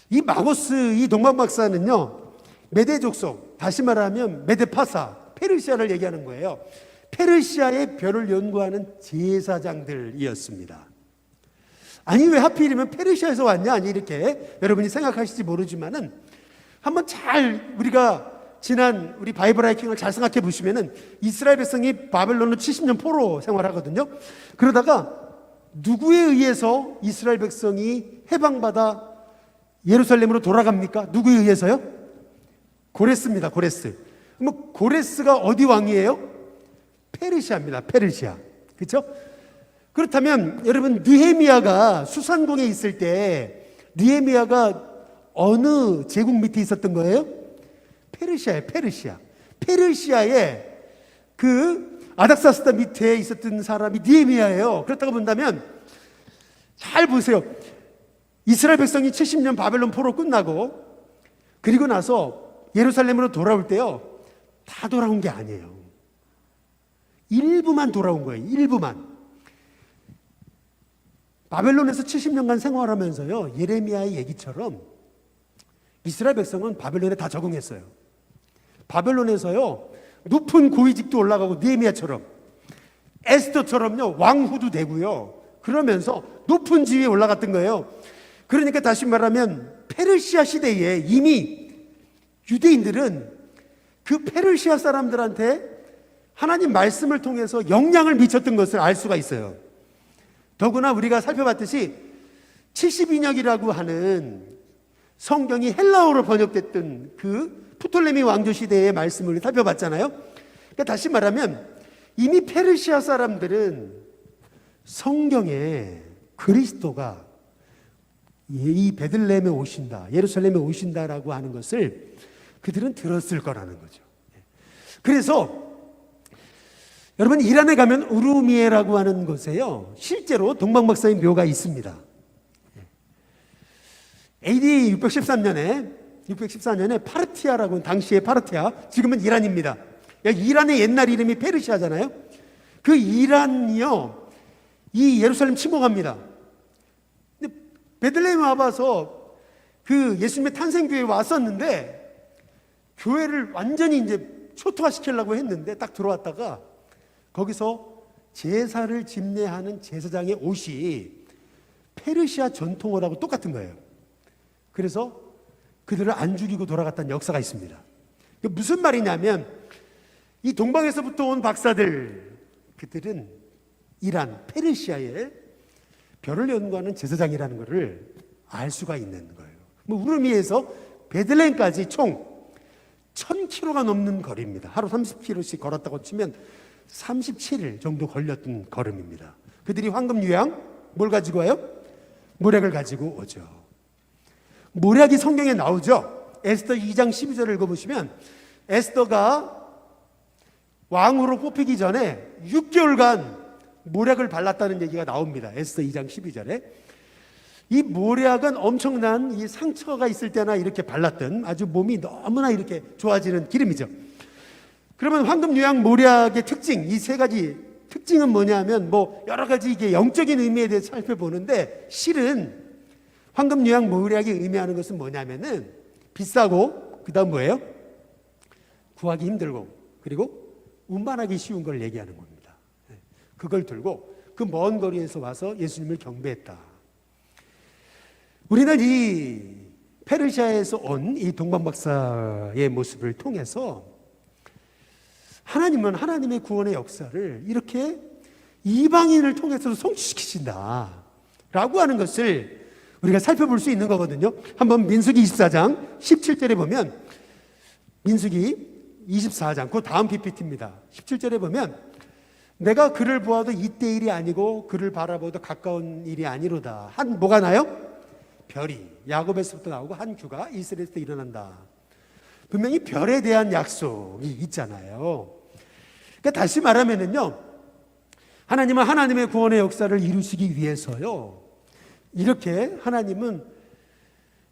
이 마고스, 이 동방 박사는요, 메데 족속, 다시 말하면 메데파사, 페르시아를 얘기하는 거예요. 페르시아의 별을 연구하는 제사장들이었습니다. 아니 왜 하필이면 페르시아에서 왔냐? 아니 이렇게 여러분이 생각하실지 모르지만은 한번 잘 우리가 지난 우리 바이블 하이킹을 잘 생각해 보시면은 이스라엘 백성이 바벨론으로 70년 포로 생활하거든요. 그러다가 누구에 의해서 이스라엘 백성이 해방받아 예루살렘으로 돌아갑니까? 누구에 의해서요? 고레스입니다. 고레스. 뭐 고레스가 어디 왕이에요? 페르시아입니다. 페르시아. 그렇죠? 그렇다면 여러분 느헤미야가 수산궁에 있을 때 느헤미야가 어느 제국 밑에 있었던 거예요? 페르시아예요. 페르시아. 페르시아의 그 아닥사스다 밑에 있었던 사람이 느헤미야예요. 그렇다고 본다면 잘 보세요. 이스라엘 백성이 70년 바벨론 포로 끝나고 그리고 나서 예루살렘으로 돌아올 때요, 다 돌아온 게 아니에요. 일부만 돌아온 거예요. 일부만. 바벨론에서 70년간 생활하면서요, 예레미야의 얘기처럼 이스라엘 백성은 바벨론에 다 적응했어요. 바벨론에서요, 높은 고위직도 올라가고 느헤미야처럼, 에스더처럼요, 왕후도 되고요. 그러면서 높은 지위에 올라갔던 거예요. 그러니까 다시 말하면 페르시아 시대에 이미 유대인들은 그 페르시아 사람들한테 하나님 말씀을 통해서 영향을 미쳤던 것을 알 수가 있어요. 더구나 우리가 살펴봤듯이 72년이라고 하는 성경이 헬라어로 번역됐던 그 프톨레미 왕조 시대의 말씀을 살펴봤잖아요. 그러니까 다시 말하면 이미 페르시아 사람들은 성경에 그리스도가 이 베들레헴에 오신다, 예루살렘에 오신다라고 하는 것을 그들은 들었을 거라는 거죠. 그래서 여러분 이란에 가면 우루미에라고 하는 곳에요, 실제로 동방박사의 묘가 있습니다. AD 614년에 파르티아라고, 당시의 파르티아, 지금은 이란입니다. 이란의 옛날 이름이 페르시아잖아요. 그 이란이요, 이 예루살렘 침공합니다. 근데 베들레헴 와봐서 그 예수님의 탄생교회에 왔었는데 교회를 완전히 이제 초토화시키려고 했는데 딱 들어왔다가 거기서 제사를 집례하는 제사장의 옷이 페르시아 전통어라고 똑같은 거예요. 그래서 그들을 안 죽이고 돌아갔다는 역사가 있습니다. 무슨 말이냐면 이 동방에서부터 온 박사들, 그들은 이란, 페르시아의 별을 연구하는 제사장이라는 것을 알 수가 있는 거예요. 우르미에서 베들레헴까지 총 1000km가 넘는 거리입니다. 하루 30km씩 걸었다고 치면 37일 정도 걸렸던 걸음입니다. 그들이 황금 유향, 뭘 가지고 와요? 모략을 가지고 오죠. 모략이 성경에 나오죠. 에스더 2장 12절을 읽어보시면 에스더가 왕으로 뽑히기 전에 6개월간 모략을 발랐다는 얘기가 나옵니다. 에스더 2장 12절에. 이 모략은 엄청난 이 상처가 있을 때나 이렇게 발랐던 아주 몸이 너무나 이렇게 좋아지는 기름이죠. 그러면 황금 유향 모략의 특징, 이 세 가지 특징은 뭐냐면 여러 가지 이게 영적인 의미에 대해서 살펴보는데, 실은 황금, 유향, 모이락이 의미하는 것은 뭐냐면은 비싸고 그다음 뭐예요? 구하기 힘들고 그리고 운반하기 쉬운 걸 얘기하는 겁니다. 그걸 들고 그 먼 거리에서 와서 예수님을 경배했다. 우리는 이 페르시아에서 온 이 동방박사의 모습을 통해서 하나님은 하나님의 구원의 역사를 이렇게 이방인을 통해서도 성취시키신다 라고 하는 것을 우리가 살펴볼 수 있는 거거든요. 한번 민수기 24장 17절에 보면, 민수기 24장 그 다음 PPT입니다. 17절에 보면 내가 그를 보아도 이때 일이 아니고 그를 바라보도 가까운 일이 아니로다. 한 뭐가 나요? 별이 야곱에서부터 나오고 한 규가 이스라엘에서 일어난다. 분명히 별에 대한 약속이 있잖아요. 그러니까 다시 말하면은요, 하나님은 하나님의 구원의 역사를 이루시기 위해서요, 이렇게 하나님은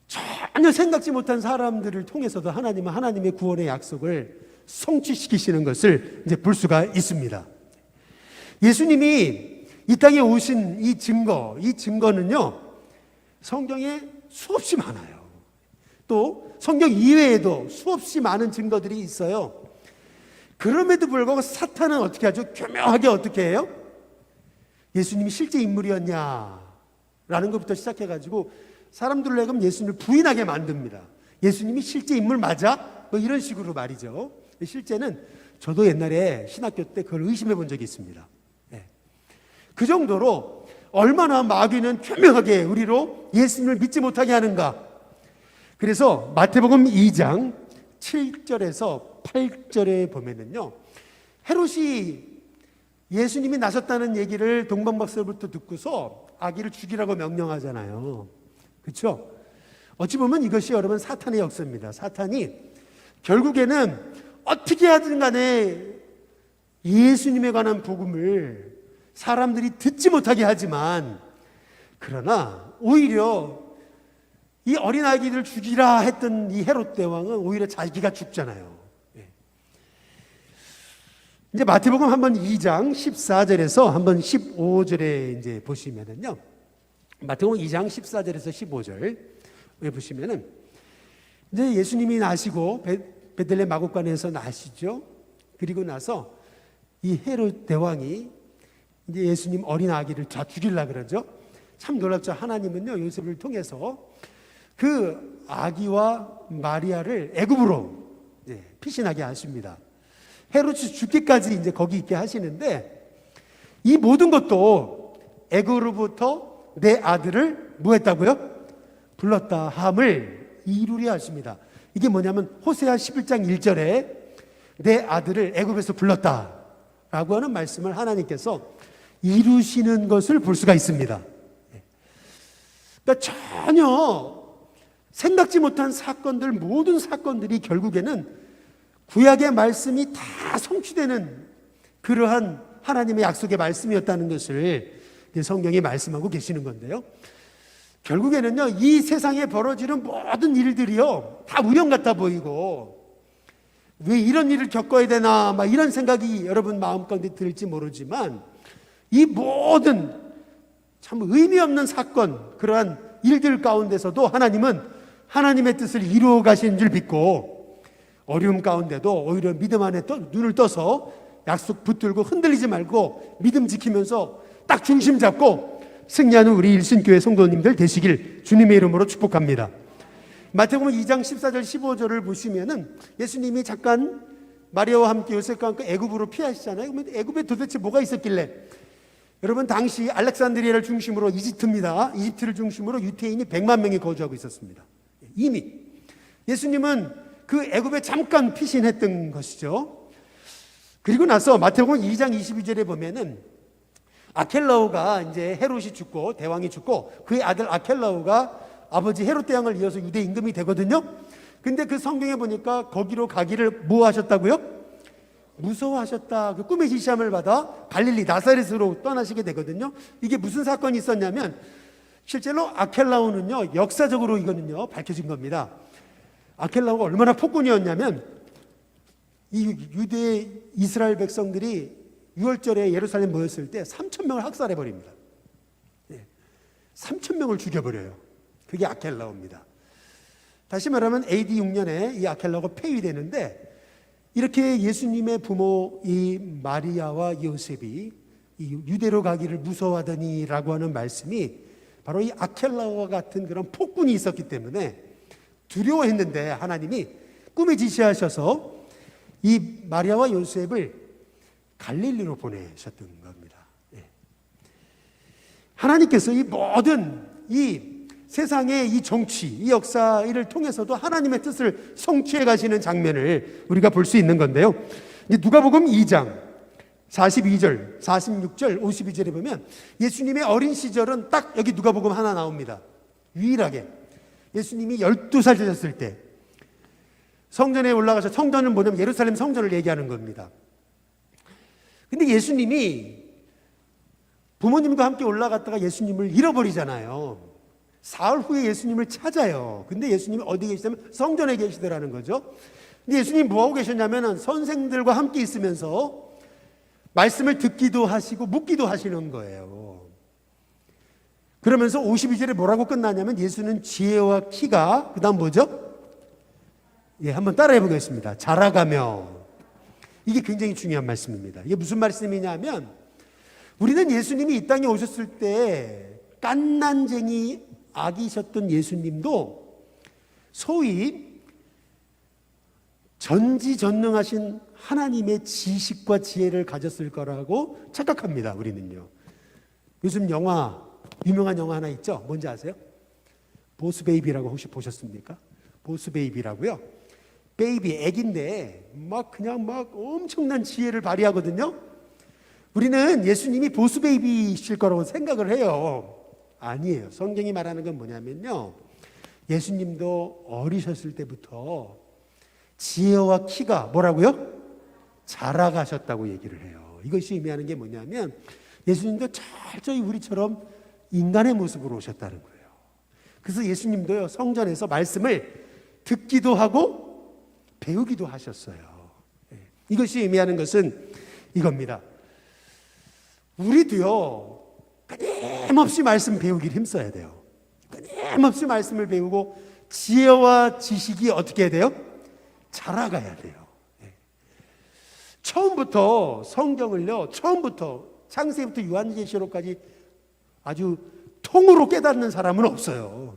전혀 생각지 못한 사람들을 통해서도 하나님은 하나님의 구원의 약속을 성취시키시는 것을 이제 볼 수가 있습니다. 예수님이 이 땅에 오신 이 증거는요, 성경에 수없이 많아요. 또 성경 이외에도 수없이 많은 증거들이 있어요. 그럼에도 불구하고 사탄은 어떻게 하죠? 교묘하게 어떻게 해요? 예수님이 실제 인물이었냐 라는 것부터 시작해가지고 사람들을 내가 예수님을 부인하게 만듭니다. 예수님이 실제 인물 맞아? 뭐 이런 식으로 말이죠. 실제는 저도 옛날에 신학교 때 그걸 의심해 본 적이 있습니다. 그 정도로 얼마나 마귀는 교묘하게 우리로 예수님을 믿지 못하게 하는가. 그래서 마태복음 2장 7절에서 8절에 보면은요, 헤롯이 예수님이 나섰다는 얘기를 동방박사로부터 듣고서 아기를 죽이라고 명령하잖아요. 그렇죠? 어찌 보면 이것이 여러분 사탄의 역사입니다. 사탄이 결국에는 어떻게 하든 간에 예수님에 관한 복음을 사람들이 듣지 못하게 하지만, 그러나 오히려 이 어린아기들 죽이라 했던 이 헤롯 대왕은 오히려 자기가 죽잖아요. 이제 마태복음 한번 2장 14절에서 한번 15절에 이제 보시면은요, 마태복음 2장 14절에서 15절 보시면은 이제 예수님이 나시고 베들레헴 마곡간에서 나시죠. 그리고 나서 이 헤롯 대왕이 이제 예수님 어린 아기를 다 죽이려고 그러죠. 참 놀랍죠. 하나님은요, 요셉을 통해서 그 아기와 마리아를 애굽으로 피신하게 하십니다. 헤롯이 죽기까지 이제 거기 있게 하시는데, 이 모든 것도 애굽으로부터 내 아들을 뭐 했다고요? 불렀다 함을 이루려 하십니다. 이게 뭐냐면 호세아 11장 1절에 내 아들을 애굽에서 불렀다 라고 하는 말씀을 하나님께서 이루시는 것을 볼 수가 있습니다. 그러니까 전혀 생각지 못한 사건들, 모든 사건들이 결국에는 구약의 말씀이 다 성취되는 그러한 하나님의 약속의 말씀이었다는 것을 성경이 말씀하고 계시는 건데요. 결국에는요, 이 세상에 벌어지는 모든 일들이요, 다 우연 같아 보이고, 왜 이런 일을 겪어야 되나, 막 이런 생각이 여러분 마음 가운데 들지 모르지만, 이 모든 참 의미 없는 사건, 그러한 일들 가운데서도 하나님은 하나님의 뜻을 이루어 가시는 줄 믿고, 어려움 가운데도 오히려 믿음 안에 눈을 떠서 약속 붙들고 흔들리지 말고 믿음 지키면서 딱 중심 잡고 승리하는 우리 일신교회 성도님들 되시길 주님의 이름으로 축복합니다. 마태복음 2장 14절 15절을 보시면은 예수님이 잠깐 마리아와 함께 요셉과 함께 애굽으로 피하시잖아요. 그러면 애굽에 도대체 뭐가 있었길래? 여러분, 당시 알렉산드리아를 중심으로 이집트입니다. 이집트를 중심으로 유대인이 100만 명이 거주하고 있었습니다. 이미 예수님은 그 애굽에 잠깐 피신했던 것이죠. 그리고 나서 마태복음 2장 22절에 보면은 아켈라오가 이제 헤롯이 죽고 대왕이 죽고 그의 아들 아켈라오가 아버지 헤롯 대왕을 이어서 유대 임금이 되거든요. 근데 그 성경에 보니까 거기로 가기를 뭐 하셨다고요? 무서워하셨다. 그 꿈의 지시함을 받아 갈릴리 나사렛으로 떠나시게 되거든요. 이게 무슨 사건이 있었냐면 실제로 아켈라오는요, 역사적으로 이거는요 밝혀진 겁니다. 아켈라오가 얼마나 폭군이었냐면 이 유대 이스라엘 백성들이 6월절에 예루살렘 모였을 때 3,000명을 학살해 버립니다. 3,000명을 죽여버려요. 그게 아켈라오입니다. 다시 말하면 AD 6년에 이 아켈라오가 폐위되는데, 이렇게 예수님의 부모 이 마리아와 요셉이 이 유대로 가기를 무서워하더니라고 하는 말씀이 바로 이 아켈라오와 같은 그런 폭군이 있었기 때문에 두려워했는데, 하나님이 꿈에 지시하셔서 이 마리아와 요셉을 갈릴리로 보내셨던 겁니다. 하나님께서 이 모든 이 세상의 이 정치, 이 역사를 통해서도 하나님의 뜻을 성취해 가시는 장면을 우리가 볼 수 있는 건데요. 이제 누가복음 2장 42절, 46절, 52절에 보면 예수님의 어린 시절은 딱 여기 누가복음 하나 나옵니다. 유일하게 예수님이 12살 되셨을 때 성전에 올라가서, 성전은 뭐냐면 예루살렘 성전을 얘기하는 겁니다. 근데 예수님이 부모님과 함께 올라갔다가 예수님을 잃어버리잖아요. 사흘 후에 예수님을 찾아요. 근데 예수님이 어디 계시냐면 성전에 계시더라는 거죠. 근데 예수님이 뭐하고 계셨냐면 선생들과 함께 있으면서 말씀을 듣기도 하시고 묻기도 하시는 거예요. 그러면서 52절에 뭐라고 끝나냐면 예수는 지혜와 키가, 그 다음 뭐죠? 한번 따라해 보겠습니다. 자라가며. 이게 굉장히 중요한 말씀입니다. 이게 무슨 말씀이냐면, 우리는 예수님이 이 땅에 오셨을 때 깐난쟁이 아기셨던 예수님도 소위 전지전능하신 하나님의 지식과 지혜를 가졌을 거라고 착각합니다. 우리는요. 요즘 영화, 유명한 영화 하나 있죠? 뭔지 아세요? 보스베이비라고 혹시 보셨습니까? 보스베이비라고요. 베이비, 애기인데 그냥 엄청난 지혜를 발휘하거든요. 우리는 예수님이 보스베이비실 거라고 생각을 해요. 아니에요. 성경이 말하는 건 뭐냐면요, 예수님도 어리셨을 때부터 지혜와 키가 뭐라고요? 자라가셨다고 얘기를 해요. 이것이 의미하는 게 뭐냐면 예수님도 철저히 우리처럼 인간의 모습으로 오셨다는 거예요. 그래서 예수님도요, 성전에서 말씀을 듣기도 하고 배우기도 하셨어요. 이것이 의미하는 것은 이겁니다. 우리도요, 끊임없이 말씀 배우기를 힘써야 돼요. 끊임없이 말씀을 배우고 지혜와 지식이 어떻게 해야 돼요? 자라가야 돼요. 처음부터 성경을요, 처음부터 창세기부터 요한계시록까지 아주 통으로 깨닫는 사람은 없어요.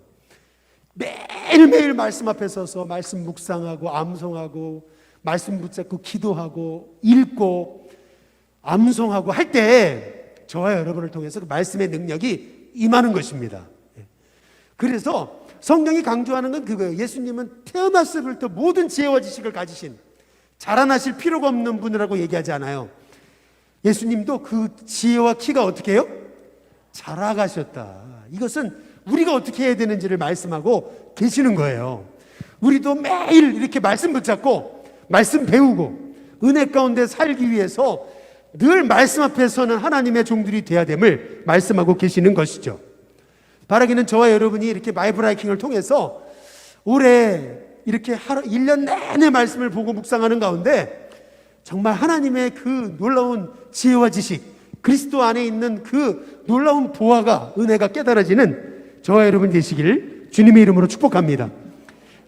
매일매일 말씀 앞에 서서 말씀 묵상하고 암송하고 말씀 붙잡고 기도하고 읽고 암송하고 할 때 저와 여러분을 통해서 그 말씀의 능력이 임하는 것입니다. 그래서 성경이 강조하는 건 그거예요. 예수님은 태어났을 때부터 모든 지혜와 지식을 가지신, 자라나실 필요가 없는 분이라고 얘기하지 않아요. 예수님도 그 지혜와 키가 어떻게 해요? 자라가셨다. 이것은 우리가 어떻게 해야 되는지를 말씀하고 계시는 거예요. 우리도 매일 이렇게 말씀 붙잡고 말씀 배우고 은혜 가운데 살기 위해서 늘 말씀 앞에 서는 하나님의 종들이 되어야 됨을 말씀하고 계시는 것이죠. 바라기는 저와 여러분이 이렇게 마이브라이킹을 통해서 올해 이렇게 1년 내내 말씀을 보고 묵상하는 가운데 정말 하나님의 그 놀라운 지혜와 지식, 그리스도 안에 있는 그 놀라운 보화가, 은혜가 깨달아지는 저와 여러분 되시길 주님의 이름으로 축복합니다.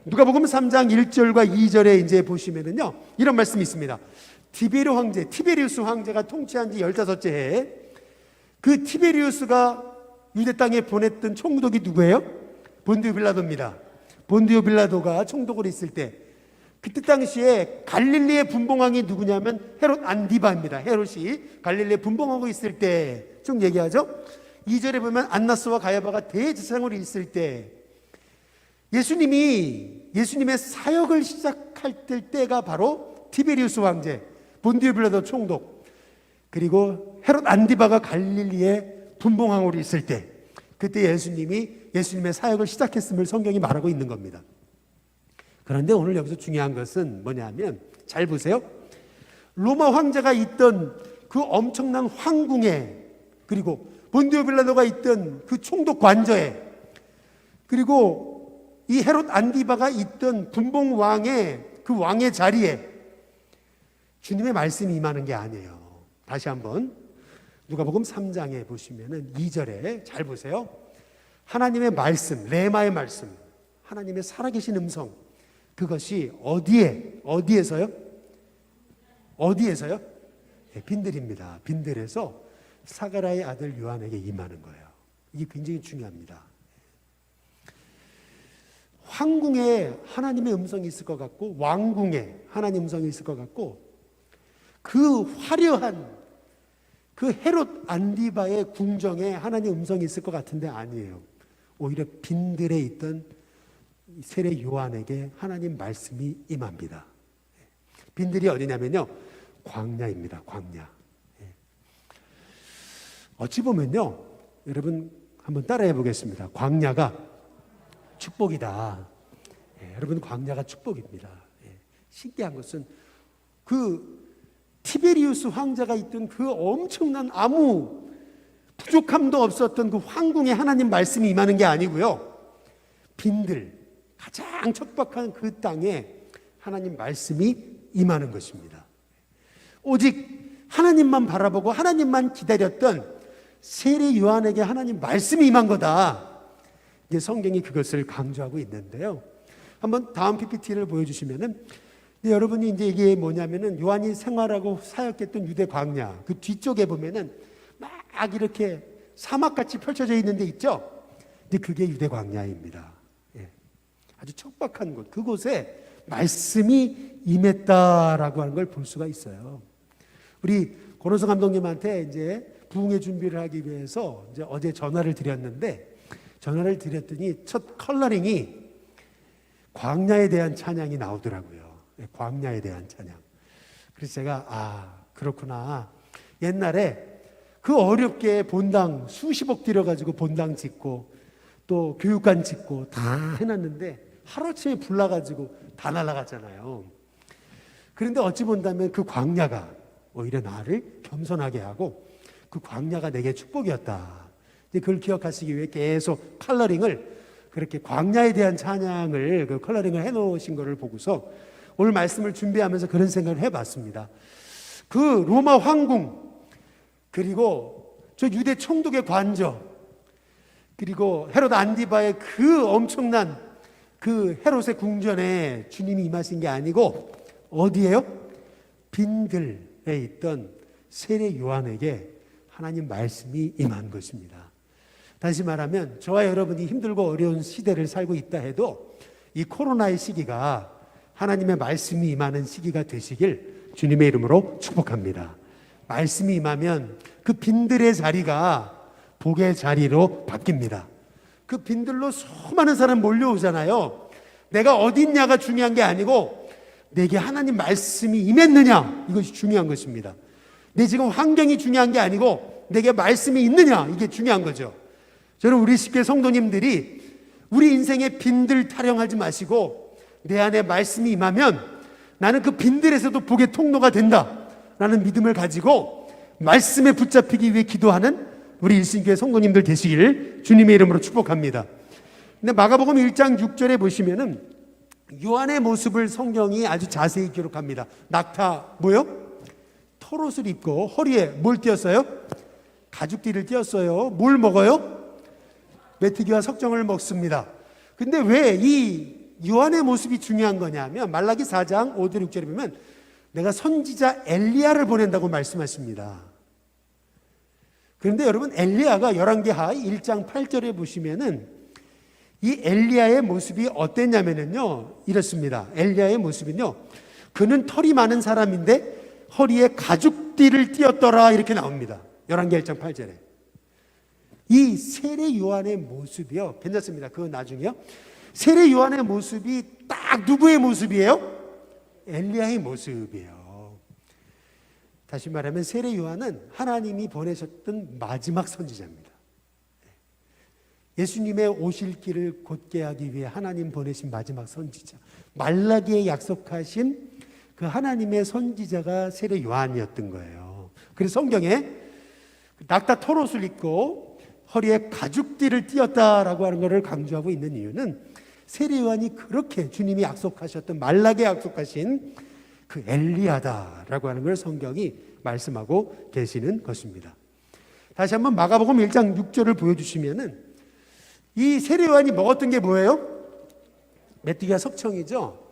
누가복음 3장 1절과 2절에 이제 보시면은요, 이런 말씀이 있습니다. 티베리우스 황제가 통치한 지 15째 해에 그 티베리우스가 유대 땅에 보냈던 총독이 누구예요? 본디오 빌라도입니다. 본디오 빌라도가 총독을 했을 때 그때 당시에 갈릴리의 분봉왕이 누구냐면 헤롯 안디바입니다. 헤롯이 갈릴리에 분봉하고 있을 때 쭉 얘기하죠. 2절에 보면 안나스와 가야바가 대제사장으로 있을 때 예수님의 사역을 시작할 때가 바로 티베리우스 황제, 본디오 빌라도 총독, 그리고 헤롯 안디바가 갈릴리에 분봉왕으로 있을 때, 그때 예수님의 사역을 시작했음을 성경이 말하고 있는 겁니다. 그런데 오늘 여기서 중요한 것은 뭐냐면, 잘 보세요. 로마 황제가 있던 그 엄청난 황궁에, 그리고 본디오 빌라도가 있던 그 총독 관저에, 그리고 이 헤롯 안디바가 있던 분봉왕의 그 왕의 자리에 주님의 말씀이 임하는 게 아니에요. 다시 한번 누가복음 3장에 보시면은 2절에 잘 보세요. 하나님의 말씀, 레마의 말씀, 하나님의 살아계신 음성, 그것이 어디에서요? 네, 빈들입니다. 빈들에서 사가랴의 아들 요한에게 임하는 거예요. 이게 굉장히 중요합니다. 황궁에 하나님의 음성이 있을 것 같고, 왕궁에 하나님의 음성이 있을 것 같고, 그 화려한 그 헤롯 안디바의 궁정에 하나님의 음성이 있을 것 같은데 아니에요. 오히려 빈들에 있던 세례 요한에게 하나님 말씀이 임합니다. 빈들이 어디냐면요, 광야입니다. 광야. 어찌 보면요, 여러분 한번 따라해 보겠습니다. 광야가 축복이다. 여러분, 광야가 축복입니다. 신기한 것은 그 티베리우스 황제가 있던 그 엄청난 아무 부족함도 없었던 그 황궁에 하나님 말씀이 임하는 게 아니고요, 빈들, 가장 척박한 그 땅에 하나님 말씀이 임하는 것입니다. 오직 하나님만 바라보고 하나님만 기다렸던 세례 요한에게 하나님 말씀이 임한 거다. 이제 성경이 그것을 강조하고 있는데요. 한번 다음 PPT를 보여주시면은, 여러분이 이제 이게 뭐냐면은 요한이 생활하고 사역했던 유대 광야, 그 뒤쪽에 보면은 막 이렇게 사막같이 펼쳐져 있는 데 있죠. 근데 그게 유대 광야입니다. 아주 척박한 곳, 그곳에 말씀이 임했다라고 하는 걸 볼 수가 있어요. 우리 고노성 감독님한테 이제 부흥회 준비를 하기 위해서 이제 어제 전화를 드렸는데, 전화를 드렸더니 첫 컬러링이 광야에 대한 찬양이 나오더라고요. 광야에 대한 찬양. 그래서 제가 그렇구나. 옛날에 그 어렵게 본당 수십억 들여가지고 본당 짓고 또 교육관 짓고 다 해놨는데 하루아침에 불 나가지고 다 날아갔잖아요. 그런데 어찌 본다면 그 광야가 오히려 나를 겸손하게 하고 그 광야가 내게 축복이었다. 그걸 기억하시기 위해 계속 컬러링을, 그렇게 광야에 대한 찬양을 그 컬러링을 해놓으신 거를 보고서 오늘 말씀을 준비하면서 그런 생각을 해봤습니다. 그 로마 황궁, 그리고 저 유대 총독의 관저, 그리고 헤롯 안디바의 그 엄청난 그 헤롯의 궁전에 주님이 임하신 게 아니고 어디예요? 빈들에 있던 세례 요한에게 하나님 말씀이 임한 것입니다. 다시 말하면 저와 여러분이 힘들고 어려운 시대를 살고 있다 해도 이 코로나의 시기가 하나님의 말씀이 임하는 시기가 되시길 주님의 이름으로 축복합니다. 말씀이 임하면 그 빈들의 자리가 복의 자리로 바뀝니다. 그 빈들로 수많은 사람 몰려오잖아요. 내가 어디 있냐가 중요한 게 아니고 내게 하나님 말씀이 임했느냐, 이것이 중요한 것입니다. 내 지금 환경이 중요한 게 아니고 내게 말씀이 있느냐, 이게 중요한 거죠. 저는 우리 십계 성도님들이 우리 인생의 빈들 타령하지 마시고 내 안에 말씀이 임하면 나는 그 빈들에서도 복의 통로가 된다라는 믿음을 가지고 말씀에 붙잡히기 위해 기도하는 우리 일신교회 성도님들 되시길 주님의 이름으로 축복합니다. 근데 마가복음 1장 6절에 보시면은 요한의 모습을 성경이 아주 자세히 기록합니다. 낙타 뭐요? 털옷을 입고 허리에 뭘 띄었어요? 가죽띠를 띄었어요. 뭘 먹어요? 메뚜기와 석정을 먹습니다. 근데 왜 이 요한의 모습이 중요한 거냐면 말라기 4장 5절 6절에 보면 내가 선지자 엘리야를 보낸다고 말씀하십니다. 그런데 여러분, 엘리야가 열왕기하 1장 8절에 보시면은 이 엘리야의 모습이 어땠냐면요, 이렇습니다. 엘리야의 모습은요, 그는 털이 많은 사람인데 허리에 가죽띠를 띄었더라, 이렇게 나옵니다. 열왕기 1장 8절에. 이 세례 요한의 모습이요, 괜찮습니다. 그거 나중에요. 세례 요한의 모습이 딱 누구의 모습이에요? 엘리야의 모습이에요. 다시 말하면 세례 요한은 하나님이 보내셨던 마지막 선지자입니다. 예수님의 오실 길을 곧게 하기 위해 하나님 보내신 마지막 선지자, 말라기에 약속하신 그 하나님의 선지자가 세례 요한이었던 거예요. 그래서 성경에 낙타 털옷을 입고 허리에 가죽띠를 띄었다라고 하는 것을 강조하고 있는 이유는 세례 요한이 그렇게 주님이 약속하셨던, 말라기에 약속하신 그 엘리야다라고 하는 걸 성경이 말씀하고 계시는 것입니다. 다시 한번 마가복음 1장 6절을 보여주시면은 이 세례 요한이 먹었던 게 뭐예요? 메뚜기와 석청이죠.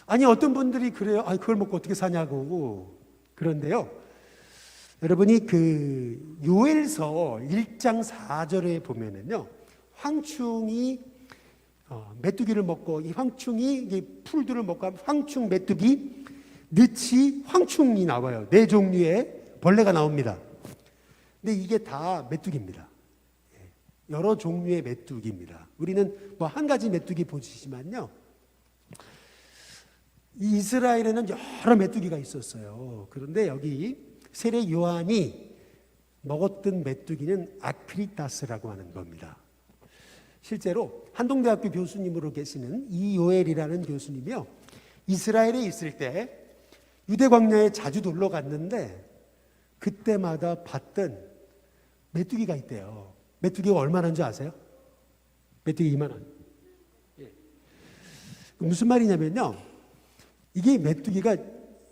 아니 어떤 분들이 그래요. 아, 그걸 먹고 어떻게 사냐고. 그런데요, 여러분이 그 요엘서 1장 4절에 보면은요, 황충이 메뚜기를 먹고, 이 황충이 풀들을 먹고 황충, 메뚜기, 느치, 황충이 나와요. 네 종류의 벌레가 나옵니다. 근데 이게 다 메뚜기입니다. 여러 종류의 메뚜기입니다. 우리는 뭐 한 가지 메뚜기 보시지만요, 이 이스라엘에는 여러 메뚜기가 있었어요. 그런데 여기 세례 요한이 먹었던 메뚜기는 아크리타스라고 하는 겁니다. 실제로 한동대학교 교수님으로 계시는 이요엘이라는 교수님이요, 이스라엘에 있을 때 유대 광야에 자주 놀러 갔는데 그때마다 봤던 메뚜기가 있대요. 메뚜기가 얼마나인 줄 아세요? 메뚜기 2만 원. 예. 무슨 말이냐면요, 이게 메뚜기가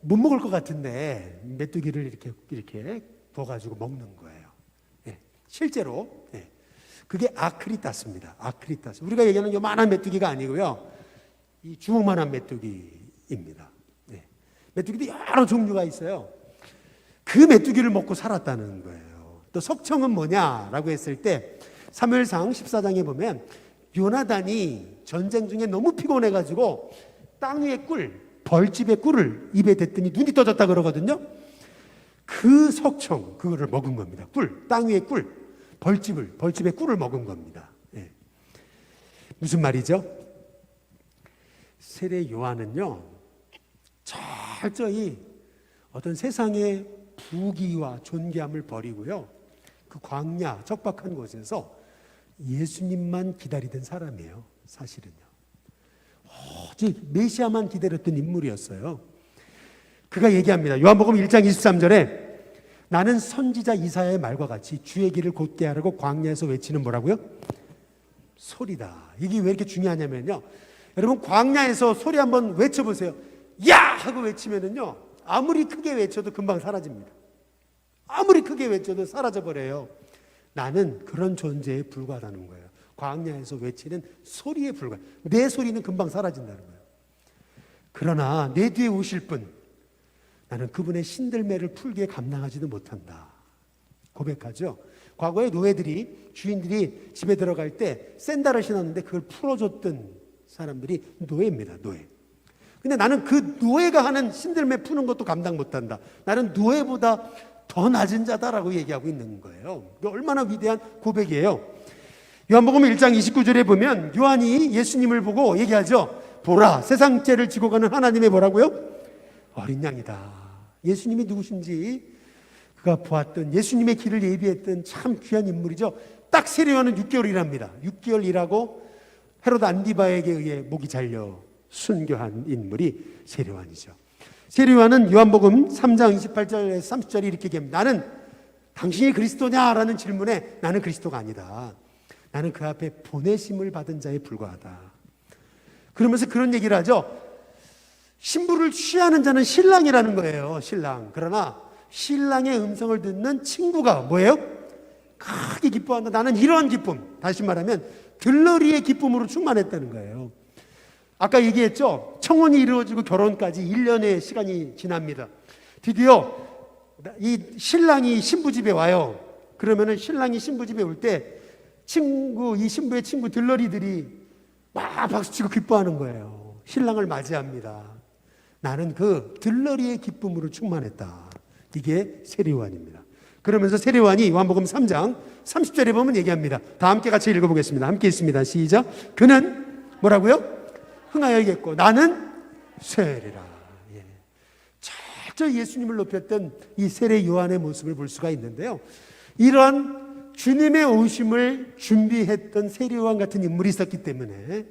못 먹을 것 같은데 메뚜기를 이렇게 구워가지고 먹는 거예요. 예. 실제로 그게 아크리타스입니다. 아크리타스. 우리가 얘기하는 요만한 메뚜기가 아니고요, 이 주먹만한 메뚜기입니다. 예. 메뚜기도 여러 종류가 있어요. 그 메뚜기를 먹고 살았다는 거예요. 또 석청은 뭐냐라고 했을 때 사무엘상 14장에 보면 요나단이 전쟁 중에 너무 피곤해가지고 땅 위에 벌집의 꿀을 입에 댔더니 눈이 떠졌다 그러거든요. 그 석청, 그거를 먹은 겁니다. 땅 위에 벌집의 꿀을 먹은 겁니다. 예. 무슨 말이죠? 세례 요한은요, 철저히 어떤 세상의 부귀와 존귀함을 버리고요, 그 광야 적박한 곳에서 예수님만 기다리던 사람이에요. 사실은요, 오직 메시아만 기다렸던 인물이었어요. 그가 얘기합니다. 요한복음 1장 23절에 나는 선지자 이사야의 말과 같이 주의 길을 곧게 하라고 광야에서 외치는 뭐라고요? 소리다. 이게 왜 이렇게 중요하냐면요, 여러분 광야에서 소리 한번 외쳐보세요. 야! 하고 외치면은요, 아무리 크게 외쳐도 금방 사라집니다. 아무리 크게 외쳐도 사라져버려요. 나는 그런 존재에 불과하다는 거예요. 광야에서 외치는 소리에 불과해. 내 소리는 금방 사라진다는 거예요. 그러나 내 뒤에 오실 분, 나는 그분의 신들매를 풀기에 감당하지도 못한다 고백하죠. 과거에 노예들이, 주인들이 집에 들어갈 때 샌들을 신었는데 그걸 풀어줬던 사람들이 노예입니다. 노예. 근데 나는 그 노예가 하는 신들매 푸는 것도 감당 못한다. 나는 노예보다 더 낮은 자다라고 얘기하고 있는 거예요. 얼마나 위대한 고백이에요. 요한복음 1장 29절에 보면 요한이 예수님을 보고 얘기하죠. 보라, 세상 죄를 지고 가는 하나님의 뭐라고요? 어린 양이다. 예수님이 누구신지 그가 보았던, 예수님의 길을 예비했던 참 귀한 인물이죠. 딱 세례 요한은 6개월 일합니다. 6개월 일하고 헤롯 안디바에게 의해 목이 잘려 순교한 인물이 세례 요한이죠. 세례 요한은 요한복음 3장 28절에서 30절에 이렇게 얘기합니다. 나는 당신이 그리스도냐라는 질문에 나는 그리스도가 아니다. 나는 그 앞에 보내심을 받은 자에 불과하다. 그러면서 그런 얘기를 하죠. 신부를 취하는 자는 신랑이라는 거예요. 신랑. 그러나 신랑의 음성을 듣는 친구가 뭐예요? 크게 기뻐한다. 나는 이러한 기쁨, 다시 말하면 들러리의 기쁨으로 충만했다는 거예요. 아까 얘기했죠. 청혼이 이루어지고 결혼까지 1년의 시간이 지납니다. 드디어 이 신랑이 신부 집에 와요. 그러면은 신랑이 신부 집에 올 때 이 신부의 친구 들러리들이 막 박수치고 기뻐하는 거예요. 신랑을 맞이합니다. 나는 그 들러리의 기쁨으로 충만했다. 이게 세례 요한입니다. 그러면서 세례 요한이 요한복음 3장 30절에 보면 얘기합니다. 다 함께 같이 읽어보겠습니다. 함께 있습니다. 시작. 그는 뭐라고요? 흥하여 얘기했고 나는 쇠리라. 예. 철저히 예수님을 높였던 이 세례 요한의 모습을 볼 수가 있는데요. 이런 주님의 오심을 준비했던 세례 요한 같은 인물이 있었기 때문에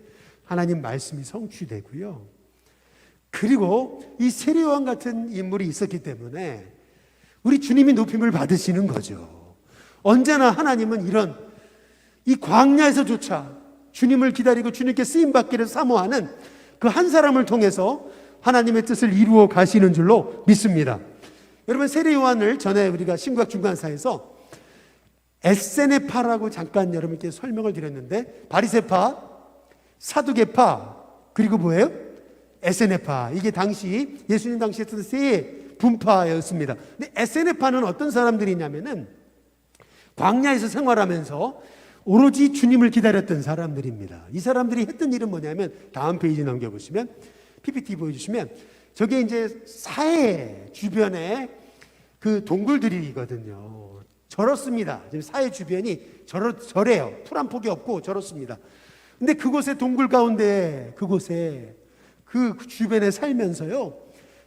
하나님 말씀이 성취되고요. 그리고 이 세례 요한 같은 인물이 있었기 때문에 우리 주님이 높임을 받으시는 거죠. 언제나 하나님은 이런 이 광야에서조차 주님을 기다리고 주님께 쓰임받기를 사모하는 그 한 사람을 통해서 하나님의 뜻을 이루어 가시는 줄로 믿습니다. 여러분, 세례 요한을 전에 우리가 신구약 중간사에서 에세네파라고 잠깐 여러분께 설명을 드렸는데, 바리새파, 사두개파, 그리고 뭐예요? 에세네파. 이게 당시 예수님 당시에 했던 세 분파였습니다. 근데 에세네파는 어떤 사람들이냐면은 광야에서 생활하면서 오로지 주님을 기다렸던 사람들입니다. 이 사람들이 했던 일은 뭐냐면, 다음 페이지 넘겨보시면, PPT 보여주시면, 저게 이제 사해 주변에 그 동굴들이거든요. 절었습니다. 지금 사해 주변이 절해요. 풀 한 폭이 없고 절었습니다. 근데 그곳에 동굴 가운데, 그곳에 그 주변에 살면서요,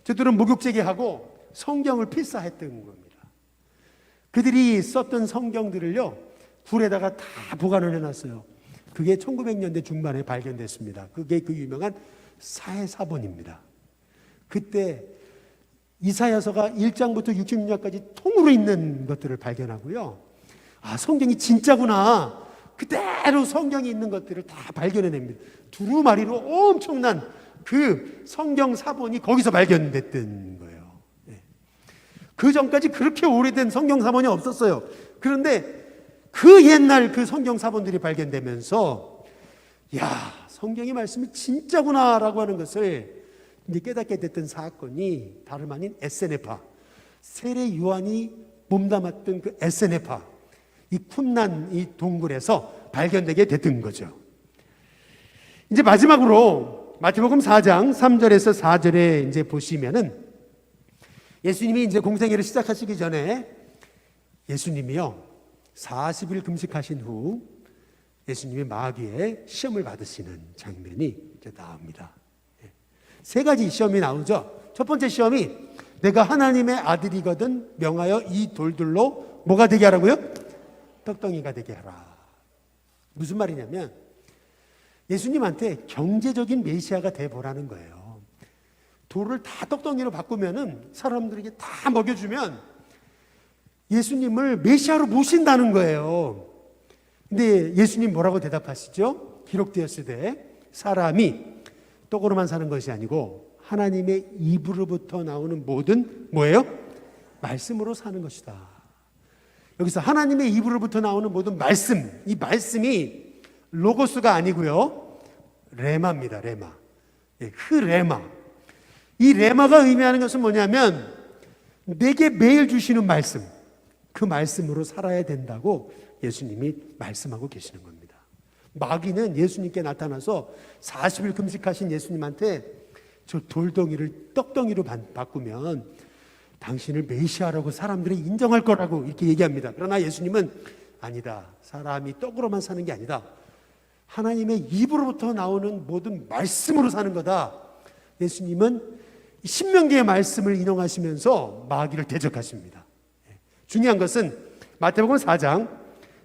저들은 목욕제기하고 성경을 필사했던 겁니다. 그들이 썼던 성경들을요, 굴에다가 다 보관을 해놨어요. 그게 1900년대 중반에 발견됐습니다. 그게 그 유명한 사해사본입니다. 그때 이사야서가 1장부터 66장까지 통으로 있는 것들을 발견하고요. 아, 성경이 진짜구나. 그대로 성경이 있는 것들을 다 발견해냅니다. 두루마리로 엄청난 그 성경 사본이 거기서 발견됐던 거예요. 그 전까지 그렇게 오래된 성경 사본이 없었어요. 그런데 그 옛날 그 성경 사본들이 발견되면서, 야, 성경의 말씀이 진짜구나라고 하는 것을 이제 깨닫게 됐던 사건이 다름 아닌 에세네파, 세례 요한이 몸담았던 그 에세네파, 이 쿰난 이 동굴에서 발견되게 됐던 거죠. 이제 마지막으로 마태복음 4장 3절에서 4절에 이제 보시면은, 예수님이 이제 공생애를 시작하시기 전에 예수님이요 40일 금식하신 후 예수님이 마귀의 시험을 받으시는 장면이 이제 나옵니다. 세 가지 시험이 나오죠. 첫 번째 시험이, 내가 하나님의 아들이거든 명하여 이 돌들로 뭐가 되게 하라고요? 떡덩이가 되게 하라. 무슨 말이냐면, 예수님한테 경제적인 메시아가 돼보라는 거예요. 돌을 다 떡덩이로 바꾸면은, 사람들에게 다 먹여주면 예수님을 메시아로 모신다는 거예요. 근데 예수님 뭐라고 대답하시죠? 기록되었으되 사람이 떡으로만 사는 것이 아니고 하나님의 입으로부터 나오는 모든 뭐예요? 말씀으로 사는 것이다. 여기서 하나님의 입으로부터 나오는 모든 말씀, 이 말씀이 로고스가 아니고요, 레마입니다. 레마. 흐레마. 이 레마가 의미하는 것은 뭐냐면, 내게 매일 주시는 말씀, 그 말씀으로 살아야 된다고 예수님이 말씀하고 계시는 겁니다. 마귀는 예수님께 나타나서 40일 금식하신 예수님한테 저 돌덩이를 떡덩이로 바꾸면 당신을 메시아라고 사람들이 인정할 거라고 이렇게 얘기합니다. 그러나 예수님은 아니다. 사람이 떡으로만 사는 게 아니다. 하나님의 입으로부터 나오는 모든 말씀으로 사는 거다. 예수님은 신명기의 말씀을 인용하시면서 마귀를 대적하십니다. 중요한 것은 마태복음 4장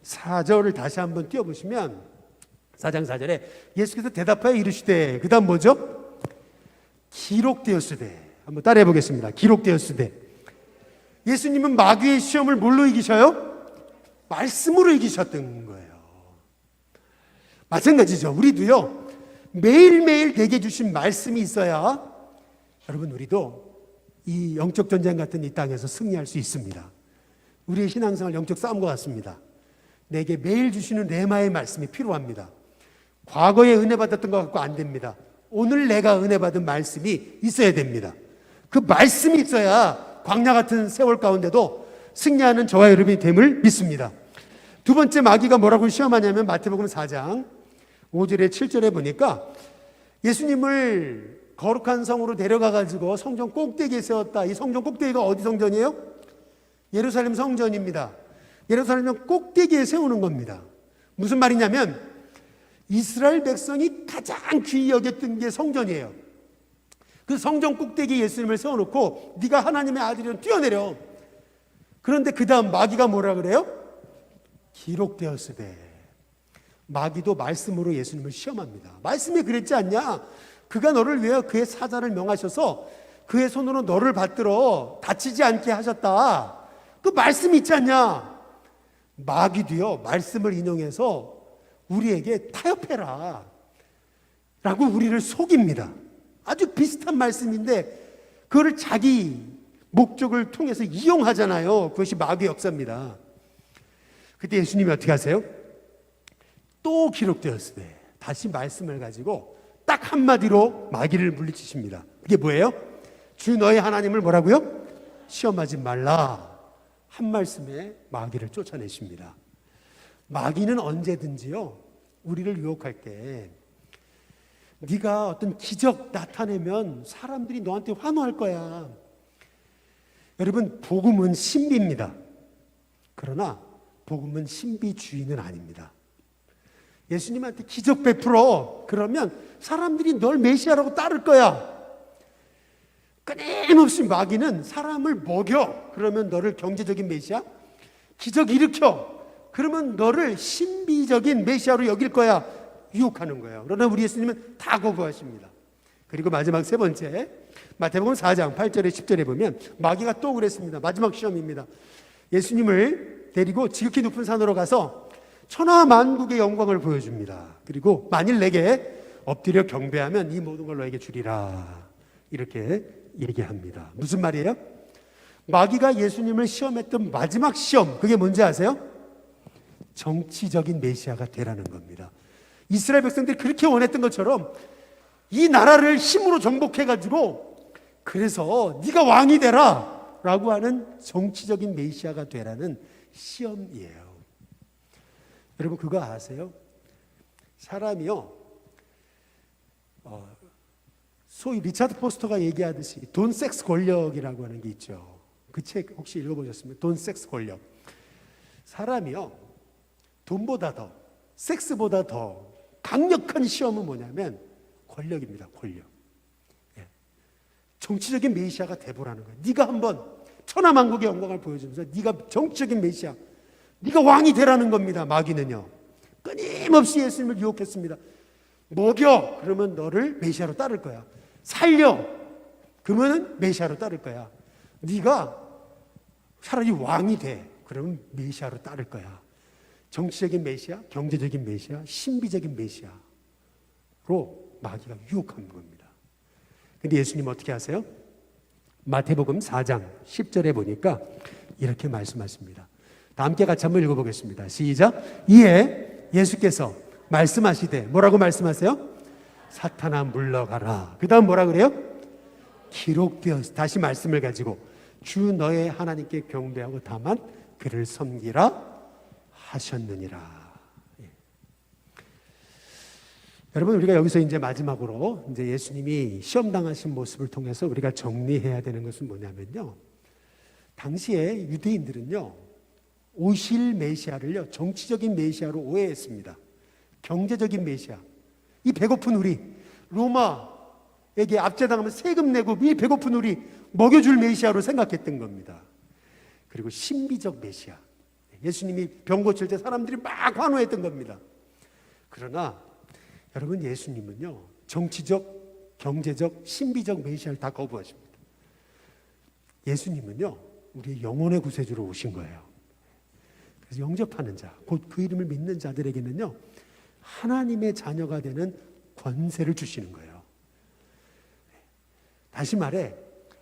4절을 다시 한번 띄워보시면, 4장 4절에 예수께서 대답하여 이르시되, 그 다음 뭐죠? 기록되었으되. 한번 따라해 보겠습니다. 기록되었으되. 예수님은 마귀의 시험을 뭘로 이기셔요? 말씀으로 이기셨던 거예요. 마찬가지죠. 우리도요, 매일매일 내게 주신 말씀이 있어야 여러분, 우리도 이 영적 전쟁 같은 이 땅에서 승리할 수 있습니다. 우리의 신앙생활 영적 싸움과 같습니다. 내게 매일 주시는 레마의 말씀이 필요합니다. 과거에 은혜 받았던 것 같고 안 됩니다. 오늘 내가 은혜 받은 말씀이 있어야 됩니다. 그 말씀이 있어야 광야 같은 세월 가운데도 승리하는 저와 여러분이 됨을 믿습니다. 두 번째, 마귀가 뭐라고 시험하냐면 마태복음 4장 5절에 7절에 보니까, 예수님을 거룩한 성으로 데려가가지고 성전 꼭대기에 세웠다. 이 성전 꼭대기가 어디 성전이에요? 예루살렘 성전입니다. 예루살렘 꼭대기에 세우는 겁니다. 무슨 말이냐면, 이스라엘 백성이 가장 귀히 여겼던 게 성전이에요. 그 성전 꼭대기에 예수님을 세워놓고 네가 하나님의 아들이면 뛰어내려. 그런데 그 다음 마귀가 뭐라 그래요? 기록되었으되. 마귀도 말씀으로 예수님을 시험합니다. 말씀이 그랬지 않냐? 그가 너를 위하여 그의 사자를 명하셔서 그의 손으로 너를 받들어 다치지 않게 하셨다. 그 말씀이 있지 않냐? 마귀도요, 말씀을 인용해서 우리에게 타협해라 라고 우리를 속입니다. 아주 비슷한 말씀인데 그거를 자기 목적을 통해서 이용하잖아요. 그것이 마귀의 역사입니다. 그때 예수님이 어떻게 하세요? 또 기록되었을 때 다시 말씀을 가지고 딱 한마디로 마귀를 물리치십니다. 그게 뭐예요? 주 너희 하나님을 뭐라고요? 시험하지 말라. 한 말씀에 마귀를 쫓아내십니다. 마귀는 언제든지요, 우리를 유혹할 때 네가 어떤 기적 나타내면 사람들이 너한테 환호할 거야. 여러분, 복음은 신비입니다. 그러나 복음은 신비주의는 아닙니다. 예수님한테 기적 베풀어. 그러면 사람들이 널 메시아라고 따를 거야. 끊임없이 마귀는 사람을 먹여. 그러면 너를 경제적인 메시아? 기적 일으켜. 그러면 너를 신비적인 메시아로 여길 거야. 유혹하는 거예요. 그러나 우리 예수님은 다 거부하십니다. 그리고 마지막 세 번째, 마태복음 4장 8절에 10절에 보면 마귀가 또 그랬습니다. 마지막 시험입니다. 예수님을 데리고 지극히 높은 산으로 가서 천하만국의 영광을 보여줍니다. 그리고 만일 내게 엎드려 경배하면 이 모든 걸 너에게 주리라. 이렇게 얘기합니다. 무슨 말이에요? 마귀가 예수님을 시험했던 마지막 시험, 그게 뭔지 아세요? 정치적인 메시아가 되라는 겁니다. 이스라엘 백성들이 그렇게 원했던 것처럼 이 나라를 힘으로 정복해가지고 그래서 네가 왕이 되라 라고 하는 정치적인 메시아가 되라는 시험이에요. 여러분, 그거 아세요? 사람이요, 소위 리차드 포스터가 얘기하듯이 돈, 섹스, 권력이라고 하는 게 있죠. 그 책 혹시 읽어보셨습니까? 돈, 섹스, 권력. 사람이요, 돈보다 더, 섹스보다 더 강력한 시험은 뭐냐면 권력입니다. 권력. 예. 정치적인 메시아가 돼보라는 거예요. 네가 한번 천하만국의 영광을 보여주면서 네가 정치적인 메시아, 네가 왕이 되라는 겁니다. 마귀는요, 끊임없이 예수님을 유혹했습니다. 먹여. 그러면 너를 메시아로 따를 거야. 살려. 그러면 메시아로 따를 거야. 네가 차라리 왕이 돼. 그러면 메시아로 따를 거야. 정치적인 메시아, 경제적인 메시아, 신비적인 메시아로 마귀가 유혹하는 겁니다. 근데 예수님 어떻게 하세요? 마태복음 4장 10절에 보니까 이렇게 말씀하십니다. 다 함께 같이 한번 읽어보겠습니다. 시작. 이에 예수께서 말씀하시되, 뭐라고 말씀하세요? 사탄아 물러가라. 그 다음 뭐라 그래요? 기록되었. 다시 말씀을 가지고 주 너의 하나님께 경배하고 다만 그를 섬기라 하셨느니라. 예. 여러분, 우리가 여기서 이제 마지막으로 이제 예수님이 시험 당하신 모습을 통해서 우리가 정리해야 되는 것은 뭐냐면요, 당시에 유대인들은요, 오실 메시아를요 정치적인 메시아로 오해했습니다. 경제적인 메시아, 이 배고픈 우리, 로마에게 압제당하면 세금 내고 이 배고픈 우리 먹여줄 메시아로 생각했던 겁니다. 그리고 신비적 메시아, 예수님이 병 고칠 때 사람들이 막 환호했던 겁니다. 그러나 여러분, 예수님은요 정치적, 경제적, 신비적 메시아를 다 거부하십니다. 예수님은요 우리의 영혼의 구세주로 오신 거예요. 그래서 영접하는 자, 곧 그 이름을 믿는 자들에게는요 하나님의 자녀가 되는 권세를 주시는 거예요. 다시 말해,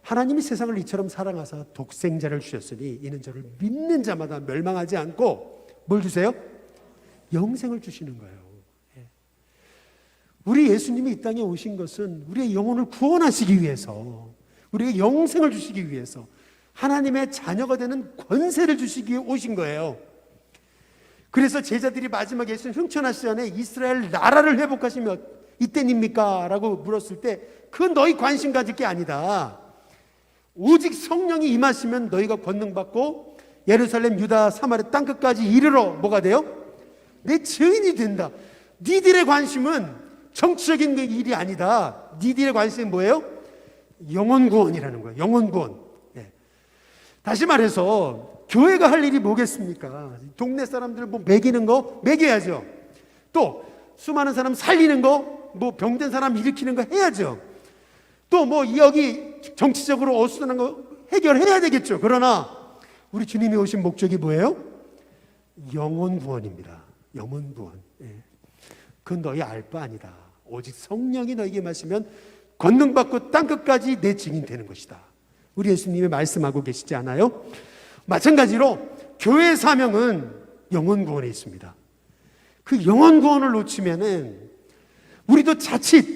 하나님이 세상을 이처럼 사랑하사 독생자를 주셨으니 이는 저를 믿는 자마다 멸망하지 않고 뭘 주세요? 영생을 주시는 거예요. 우리 예수님이 이 땅에 오신 것은 우리의 영혼을 구원하시기 위해서, 우리에게 영생을 주시기 위해서, 하나님의 자녀가 되는 권세를 주시기 위해 오신 거예요. 그래서 제자들이 마지막에 예수님 승천하시기 전에 이스라엘 나라를 회복하시면 이때입니까? 라고 물었을 때 그건 너희 관심 가질 게 아니다. 오직 성령이 임하시면 너희가 권능받고 예루살렘, 유다, 사마리아 땅끝까지 이르러 뭐가 돼요? 내 증인이 된다. 니들의 관심은 정치적인 일이 아니다. 니들의 관심은 뭐예요? 영혼 구원이라는 거예요. 영혼 구원. 예. 다시 말해서 교회가 할 일이 뭐겠습니까? 동네 사람들 뭐 먹이는 거 먹여야죠. 또 수많은 사람 살리는 거, 뭐 병든 사람 일으키는 거 해야죠. 또 뭐 여기 정치적으로 어수선한 거 해결해야 되겠죠. 그러나 우리 주님이 오신 목적이 뭐예요? 영혼 구원입니다. 영혼 구원. 예. 그건 너희 알 바 아니다. 오직 성령이 너에게 마시면 권능받고 땅끝까지 내 증인 되는 것이다. 우리 예수님이 말씀하고 계시지 않아요? 마찬가지로 교회의 사명은 영혼 구원에 있습니다. 그 영혼 구원을 놓치면은 우리도 자칫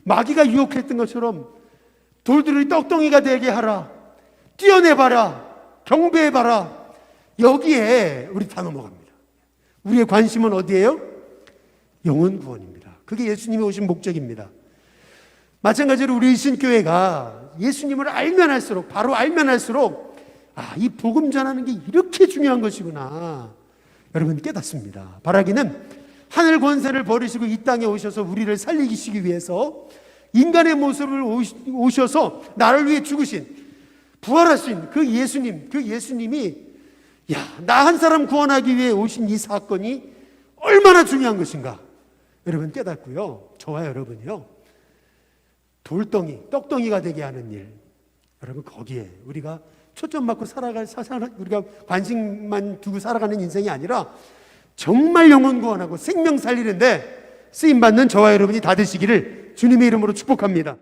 마귀가 유혹했던 것처럼 돌들이 떡덩이가 되게 하라, 뛰어내봐라, 경배해봐라, 여기에 우리 다 넘어갑니다. 우리의 관심은 어디예요? 영혼 구원입니다. 그게 예수님이 오신 목적입니다. 마찬가지로 우리 신교회가 예수님을 알면 할수록, 바로 알면 할수록 이 복음 전하는 게 이렇게 중요한 것이구나 여러분 깨닫습니다. 바라기는 하늘 권세를 버리시고 이 땅에 오셔서 우리를 살리시기 위해서 인간의 모습을 오셔서 나를 위해 죽으신, 부활하신 그 예수님, 그 예수님이 나 한 사람 구원하기 위해 오신 이 사건이 얼마나 중요한 것인가 여러분 깨닫고요. 저와 여러분이요, 돌덩이, 떡덩이가 되게 하는 일, 여러분 거기에 우리가 초점 맞고 우리가 관심만 두고 살아가는 인생이 아니라 정말 영혼 구원하고 생명 살리는데 쓰임받는 저와 여러분이 다 되시기를 주님의 이름으로 축복합니다.